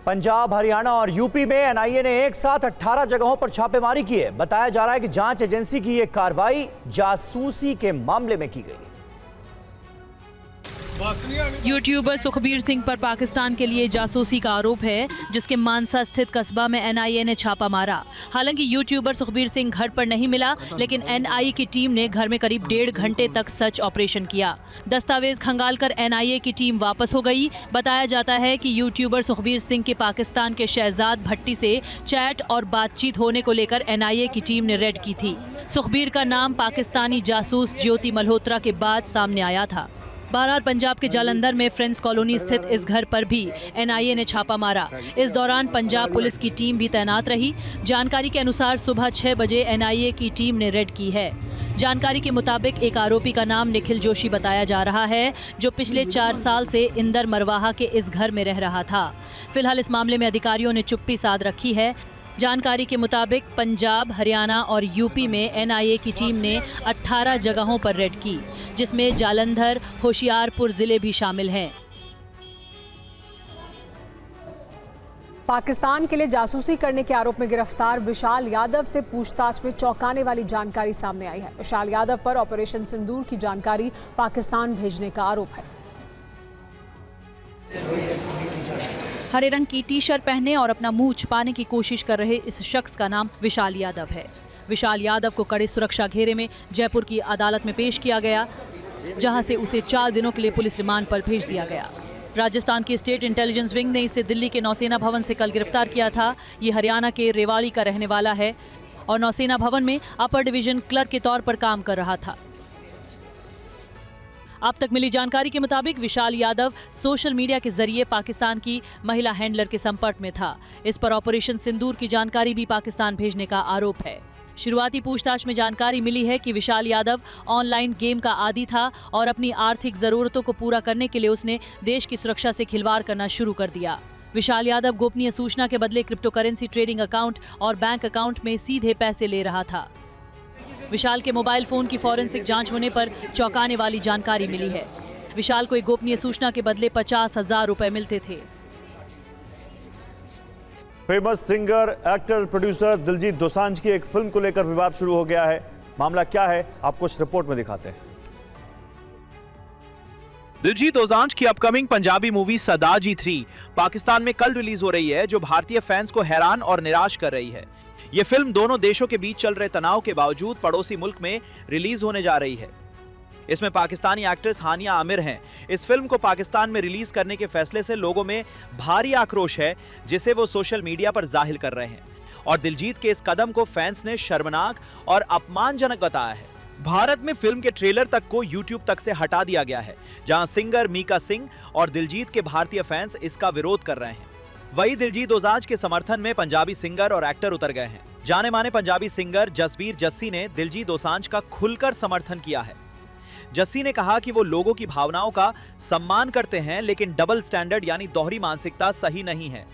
पंजाब, हरियाणा और यूपी में एनआईए ने एक साथ 18 जगहों पर छापेमारी की है। बताया जा रहा है कि जांच एजेंसी की यह कार्रवाई जासूसी के मामले में की गई। यूट्यूबर सुखबीर सिंह पर पाकिस्तान के लिए जासूसी का आरोप है, जिसके मानसा स्थित कस्बा में एनआईए ने छापा मारा। हालांकि यूट्यूबर सुखबीर सिंह घर पर नहीं मिला, लेकिन एनआईए की टीम ने घर में करीब 1.5 घंटे तक सर्च ऑपरेशन किया। दस्तावेज खंगालकर एनआईए की टीम वापस हो गई। बताया जाता है कि यूट्यूबर सुखबीर सिंह के पाकिस्तान के शहजाद भट्टी से चैट और बातचीत होने को लेकर एनआईए की टीम ने रेड की थी। सुखबीर का नाम पाकिस्तानी जासूस ज्योति मल्होत्रा के बाद सामने आया था। बहरहाल पंजाब के जालंधर में फ्रेंड्स कॉलोनी स्थित इस घर पर भी एनआईए ने छापा मारा। इस दौरान पंजाब पुलिस की टीम भी तैनात रही। जानकारी के अनुसार सुबह 6 बजे एनआईए की टीम ने रेड की है। जानकारी के मुताबिक एक आरोपी का नाम निखिल जोशी बताया जा रहा है, जो पिछले 4 साल से इंदर मरवाहा के इस घर में रह रहा था। फिलहाल इस मामले में अधिकारियों ने चुप्पी साध रखी है। जानकारी के मुताबिक पंजाब, हरियाणा और यूपी में एनआईए की टीम ने 18 जगहों पर रेड की, जिसमें जालंधर, होशियारपुर जिले भी शामिल हैं। पाकिस्तान के लिए जासूसी करने के आरोप में गिरफ्तार विशाल यादव से पूछताछ में चौंकाने वाली जानकारी सामने आई है। विशाल यादव पर ऑपरेशन सिंदूर की जानकारी पाकिस्तान भेजने का आरोप है। हरे रंग की टी-शर्ट पहने और अपना मुंह छुपाने की कोशिश कर रहे इस शख्स का नाम विशाल यादव है। विशाल यादव को कड़े सुरक्षा घेरे में जयपुर की अदालत में पेश किया गया, जहां से उसे 4 दिनों के लिए पुलिस रिमांड पर भेज दिया गया। राजस्थान की स्टेट इंटेलिजेंस विंग ने इसे दिल्ली के नौसेना भवन से कल गिरफ्तार किया था। ये हरियाणा के रेवाड़ी का रहने वाला है और नौसेना भवन में अपर डिवीजन क्लर्क के तौर पर काम कर रहा था। अब तक मिली जानकारी के मुताबिक विशाल यादव सोशल मीडिया के जरिए पाकिस्तान की महिला हैंडलर के संपर्क में था। इस पर ऑपरेशन सिंदूर की जानकारी भी पाकिस्तान भेजने का आरोप है। शुरुआती पूछताछ में जानकारी मिली है कि विशाल यादव ऑनलाइन गेम का आदी था और अपनी आर्थिक जरूरतों को पूरा करने के लिए उसने देश की सुरक्षा से खिलवाड़ करना शुरू कर दिया। विशाल यादव गोपनीय सूचना के बदले क्रिप्टो करेंसी ट्रेडिंग अकाउंट और बैंक अकाउंट में सीधे पैसे ले रहा था। विशाल के मोबाइल फोन की फॉरेंसिक जांच होने पर चौंकाने वाली जानकारी मिली है। विशाल को एक गोपनीय सूचना के बदले 50,000 रुपए मिलते थे। Famous singer, actor, producer Diljit Dosanjh की एक फिल्म को लेकर विवाद शुरू हो गया है। मामला क्या है, आपको इस रिपोर्ट में दिखाते हैं। दिलजीत दोसांझ की अपकमिंग पंजाबी मूवी सदाजी 3 पाकिस्तान में कल रिलीज हो रही है, जो भारतीय फैंस को हैरान और निराश कर रही है। ये फिल्म दोनों देशों के बीच चल रहे तनाव के बावजूद पड़ोसी मुल्क में रिलीज होने जा रही है। इसमें पाकिस्तानी एक्ट्रेस हानिया आमिर हैं। इस फिल्म को पाकिस्तान में रिलीज करने के फैसले से लोगों में भारी आक्रोश है, जिसे वो सोशल मीडिया पर जाहिर कर रहे हैं। और दिलजीत के इस कदम को फैंस ने शर्मनाक और अपमानजनक बताया है। भारत में फिल्म के ट्रेलर तक को यूट्यूब तक से हटा दिया गया है, जहां सिंगर मीका सिंह और दिलजीत के भारतीय फैंस इसका विरोध कर रहे हैं। वही दिलजीत दोसांझ के समर्थन में पंजाबी सिंगर और एक्टर उतर गए हैं। जाने माने पंजाबी सिंगर जसबीर जस्सी ने दिलजीत दोसांझ का खुलकर समर्थन किया है। जस्सी ने कहा कि वो लोगों की भावनाओं का सम्मान करते हैं, लेकिन डबल स्टैंडर्ड यानी दोहरी मानसिकता सही नहीं है।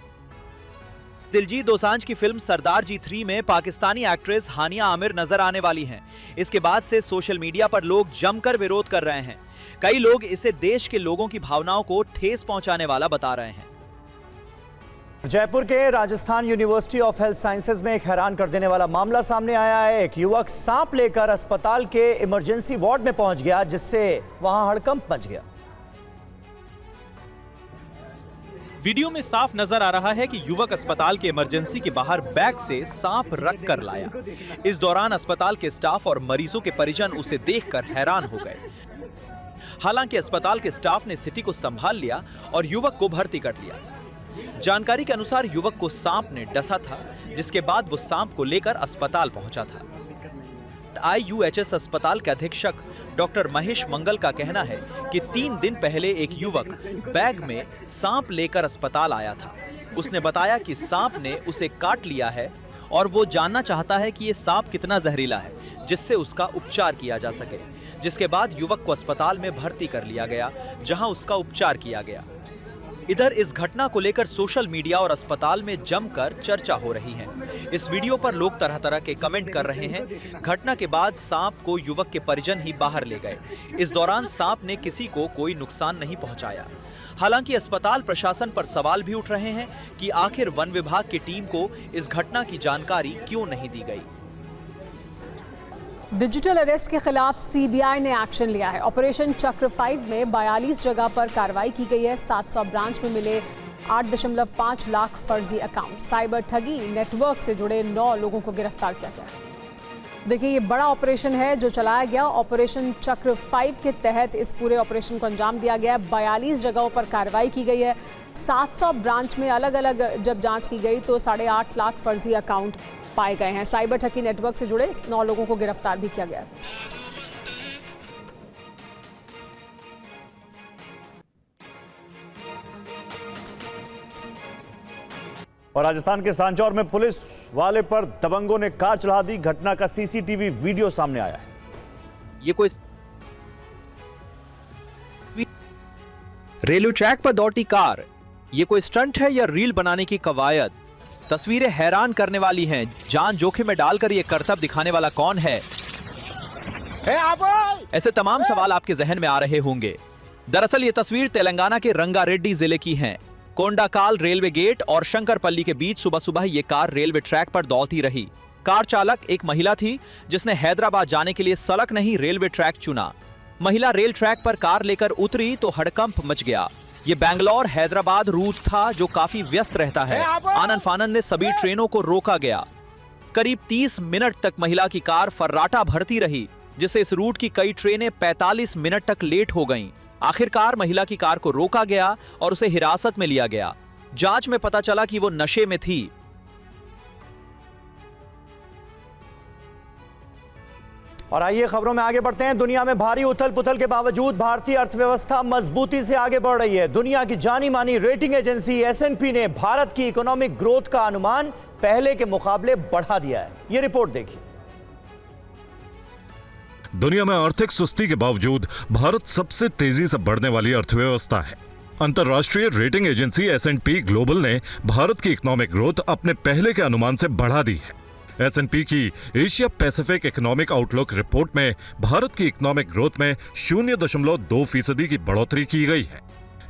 दिलजीत दोसांझ की फिल्म सरदार जी 3 में पाकिस्तानी एक्ट्रेस हानिया आमिर नजर आने वाली हैं। इसके बाद से सोशल मीडिया पर लोग जमकर विरोध कर रहे हैं। कई लोग इसे देश के लोगों की भावनाओं को ठेस पहुंचाने वाला बता रहे हैं। जयपुर के Rajasthan university of health sciences में एक हैरान कर देने वाला मामला सामने आया है। एक युवक सांप लेकर अस्पताल के इमरजेंसी वार्ड में पहुंच गया, जिससे वहां हड़कंप मच गया। वीडियो में साफ नजर आ रहा है कि युवक अस्पताल के इमरजेंसी के बाहर बैग से सांप रख कर लाया। इस दौरान अस्पताल के स्टाफ और मरीजों के परिजन उसे देखकर हैरान हो गए। हालांकि अस्पताल के स्टाफ ने स्थिति को संभाल लिया और युवक को भर्ती कर लिया। जानकारी के अनुसार युवक को सांप ने डसा था, जिसके बाद वो सांप को लेकर अस्पताल पहुंचा था। IUHS अस्पताल के अधीक्षक डॉक्टर महेश मंगल का कहना है कि 3 दिन पहले एक युवक बैग में सांप लेकर अस्पताल आया था। उसने बताया कि सांप ने उसे काट लिया है और वो जानना चाहता है कि ये सांप कितना जहरीला है, जिससे उसका उपचार किया जा सके। जिसके बाद युवक को अस्पताल में भर्ती कर लिया गया, जहां उसका उपचार किया गया। इधर इस घटना को लेकर सोशल मीडिया और अस्पताल में जमकर चर्चा हो रही है। इस वीडियो पर लोग तरह तरह के कमेंट कर रहे हैं। घटना के बाद सांप को युवक के परिजन ही बाहर ले गए। इस दौरान सांप ने किसी को कोई नुकसान नहीं पहुंचाया। हालांकि अस्पताल प्रशासन पर सवाल भी उठ रहे हैं कि आखिर वन विभाग की टीम को इस घटना की जानकारी क्यों नहीं दी गई। डिजिटल अरेस्ट के खिलाफ सीबीआई ने एक्शन लिया है। ऑपरेशन चक्र 5 में 42 जगह पर कार्रवाई की गई है। 700 ब्रांच में मिले 8.5 लाख फर्जी अकाउंट। साइबर ठगी नेटवर्क से जुड़े 9 लोगों को गिरफ्तार किया गया है। देखिए, ये बड़ा ऑपरेशन है जो चलाया गया। ऑपरेशन चक्र 5 के तहत इस पूरे ऑपरेशन को अंजाम दिया गया है। 42 जगहों पर कार्रवाई की गई है। 700 ब्रांच में अलग अलग जब जांच की गई तो 8.5 लाख फर्जी अकाउंट पाए गए हैं। साइबर ठगी नेटवर्क से जुड़े 9 लोगों को गिरफ्तार भी किया गया है। और राजस्थान के सांचौर में पुलिस वाले पर दबंगों ने कार चढ़ा दी। घटना का सीसीटीवी वीडियो सामने आया है। ये कोई रेलवे ट्रैक पर दौड़ती कार, ये कोई स्टंट है या रील बनाने की कवायद? तस्वीरें हैरान करने वाली हैं। जान जोखिम में डालकर ये करतब दिखाने वाला कौन है? ऐसे तमाम सवाल आपके जहन में आ रहे होंगे। दरअसल ये तस्वीर तेलंगाना के रंगारेड्डी जिले की है। कोंडाकाल रेलवे गेट और शंकरपल्ली के बीच सुबह सुबह ये कार रेलवे ट्रैक पर दौड़ती रही। कार चालक एक महिला थी, जिसने हैदराबाद जाने के लिए सड़क नहीं रेलवे ट्रैक चुना। महिला रेल ट्रैक पर कार लेकर उतरी तो हड़कंप मच गया। ये बैंगलोर हैदराबाद रूट था जो काफी व्यस्त रहता है। आनन फानन ने सभी ट्रेनों को रोका गया। करीब 30 मिनट तक महिला की कार फर्राटा भरती रही, जिससे इस रूट की कई ट्रेनें 45 मिनट तक लेट हो गईं। आखिरकार महिला की कार को रोका गया और उसे हिरासत में लिया गया। जांच में पता चला कि वो नशे में थी। और आइए खबरों में आगे बढ़ते हैं। दुनिया में भारी उथल पुथल के बावजूद भारतीय अर्थव्यवस्था मजबूती से आगे बढ़ रही है। दुनिया की जानी मानी रेटिंग एजेंसी S&P ने भारत की इकोनॉमिक ग्रोथ का अनुमान पहले के मुकाबले बढ़ा दिया है। ये रिपोर्ट देखिए। दुनिया में आर्थिक सुस्ती के बावजूद भारत सबसे तेजी से बढ़ने वाली अर्थव्यवस्था है। अंतर्राष्ट्रीय रेटिंग एजेंसी S&P ग्लोबल ने भारत की इकोनॉमिक ग्रोथ अपने पहले के अनुमान से बढ़ा दी है। S&P की Asia Pacific economic outlook report में भारत की इकोनॉमिक ग्रोथ में 0.2% की बढ़ोतरी की गई है।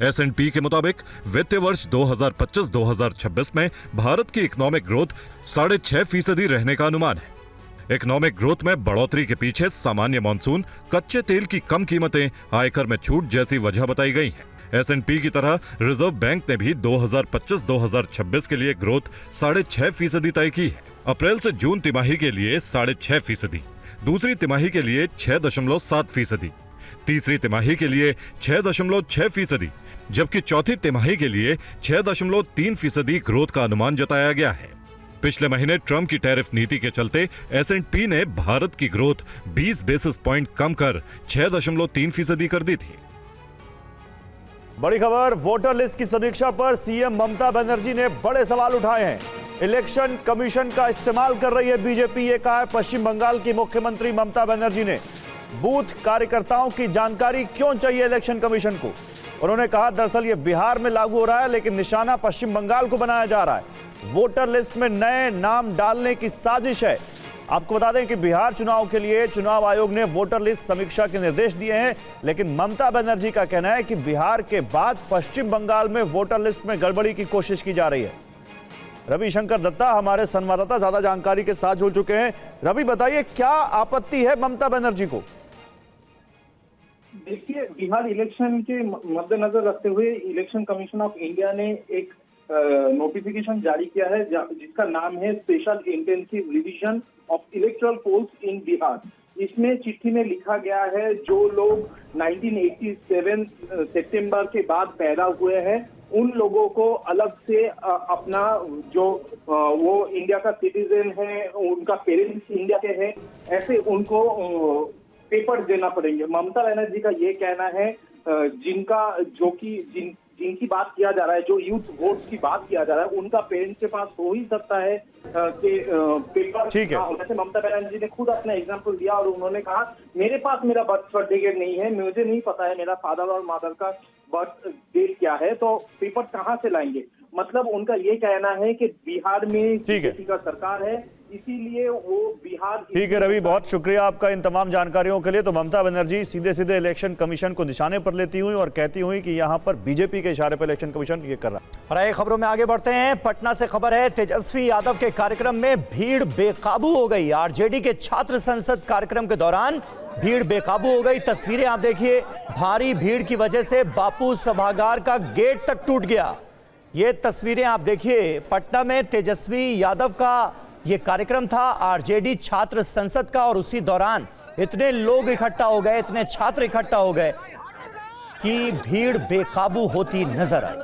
S&P के मुताबिक वित्तीय वर्ष 2025-2026 में भारत की इकोनॉमिक ग्रोथ 6.5% रहने का अनुमान है। इकोनॉमिक ग्रोथ में बढ़ोतरी के पीछे सामान्य मानसून, कच्चे तेल की कम कीमतें, आयकर में छूट जैसी वजह बताई गई है। S&P की तरह रिजर्व बैंक ने भी 2025-2026 के लिए ग्रोथ 6.5% तय की है। अप्रैल से जून तिमाही के लिए 6.5%, दूसरी तिमाही के लिए 6.7%, तीसरी तिमाही के लिए 6.6%, जबकि चौथी तिमाही के लिए 6.3% ग्रोथ का अनुमान जताया गया है। पिछले महीने ट्रंप की टैरिफ नीति के चलते S&P ने भारत की ग्रोथ 20 बेसिस पॉइंट कम कर 6.3% कर दी थी। बड़ी खबर, वोटर लिस्ट की समीक्षा पर सीएम ममता बनर्जी ने बड़े सवाल उठाए हैं। इलेक्शन कमीशन का इस्तेमाल कर रही है बीजेपी, ये कहा है पश्चिम बंगाल की मुख्यमंत्री ममता बनर्जी ने। बूथ कार्यकर्ताओं की जानकारी क्यों चाहिए इलेक्शन कमीशन को? उन्होंने कहा दरअसल ये बिहार में लागू हो रहा है, लेकिन निशाना पश्चिम बंगाल को बनाया जा रहा है। वोटर लिस्ट में नए नाम डालने की साजिश है। आपको बता दें कि बिहार चुनाव के लिए चुनाव आयोग ने वोटर लिस्ट समीक्षा के निर्देश दिए हैं, लेकिन ममता बनर्जी का कहना है कि बिहार के बाद पश्चिम बंगाल में वोटर लिस्ट में गड़बड़ी की कोशिश की जा रही है। रविशंकर दत्ता हमारे संवाददाता ज्यादा जानकारी के साथ जुड़ चुके हैं। रवि, बताइए क्या आपत्ति है ममता बनर्जी को? देखिए, बिहार इलेक्शन के मद्देनजर रखते हुए इलेक्शन कमीशन ऑफ इंडिया ने एक नोटिफिकेशन जारी किया है जिसका नाम है special intensive revision of electoral polls in Bihar. इसमें चिट्ठी में लिखा गया है जो लोग 1987 सितंबर के बाद पैदा हुए हैं उन लोगों को अलग से अपना जो वो इंडिया का सिटीजन है, उनका पेरेंट्स इंडिया के हैं, ऐसे उनको पेपर देना पड़ेंगे। ममता बनर्जी का ये कहना है जिनकी बात किया जा रहा है, जो यूथ वोट्स की बात किया जा रहा है, उनका पेरेंट्स के पास हो ही सकता है कि पेपर। जैसे ममता बनर्जी ने खुद अपना एग्जांपल दिया और उन्होंने कहा मेरे पास मेरा बर्थ सर्टिफिकेट नहीं है, मुझे नहीं पता है मेरा फादर और मदर का बर्थ डेट क्या है, तो पेपर कहाँ से लाएंगे। मतलब उनका ये कहना है कि बिहार में बीजेपी का सरकार है, इसीलिए वो बिहार। ठीक है रवि, बहुत शुक्रिया आपका इन तमाम जानकारियों के लिए। तो ममता बनर्जी सीधे सीधे इलेक्शन कमीशन को निशाने पर लेती हुई और कहती हुई कि यहाँ पर बीजेपी के इशारे पर इलेक्शन कमीशन ये कर रहा है। और आइए खबरों में आगे बढ़ते हैं। पटना से खबर है, तेजस्वी यादव के कार्यक्रम में भीड़ बेकाबू हो गई। आरजेडी के छात्र संसद कार्यक्रम के दौरान भीड़ बेकाबू हो गई। तस्वीरें आप देखिए, भारी भीड़ की वजह से बापू सभागार का गेट तक टूट गया। ये तस्वीरें आप देखिए, पटना में तेजस्वी यादव का ये कार्यक्रम था, आरजेडी छात्र संसद का, और उसी दौरान इतने लोग इकट्ठा हो गए, इतने छात्र इकट्ठा हो गए कि भीड़ बेकाबू होती नजर आई।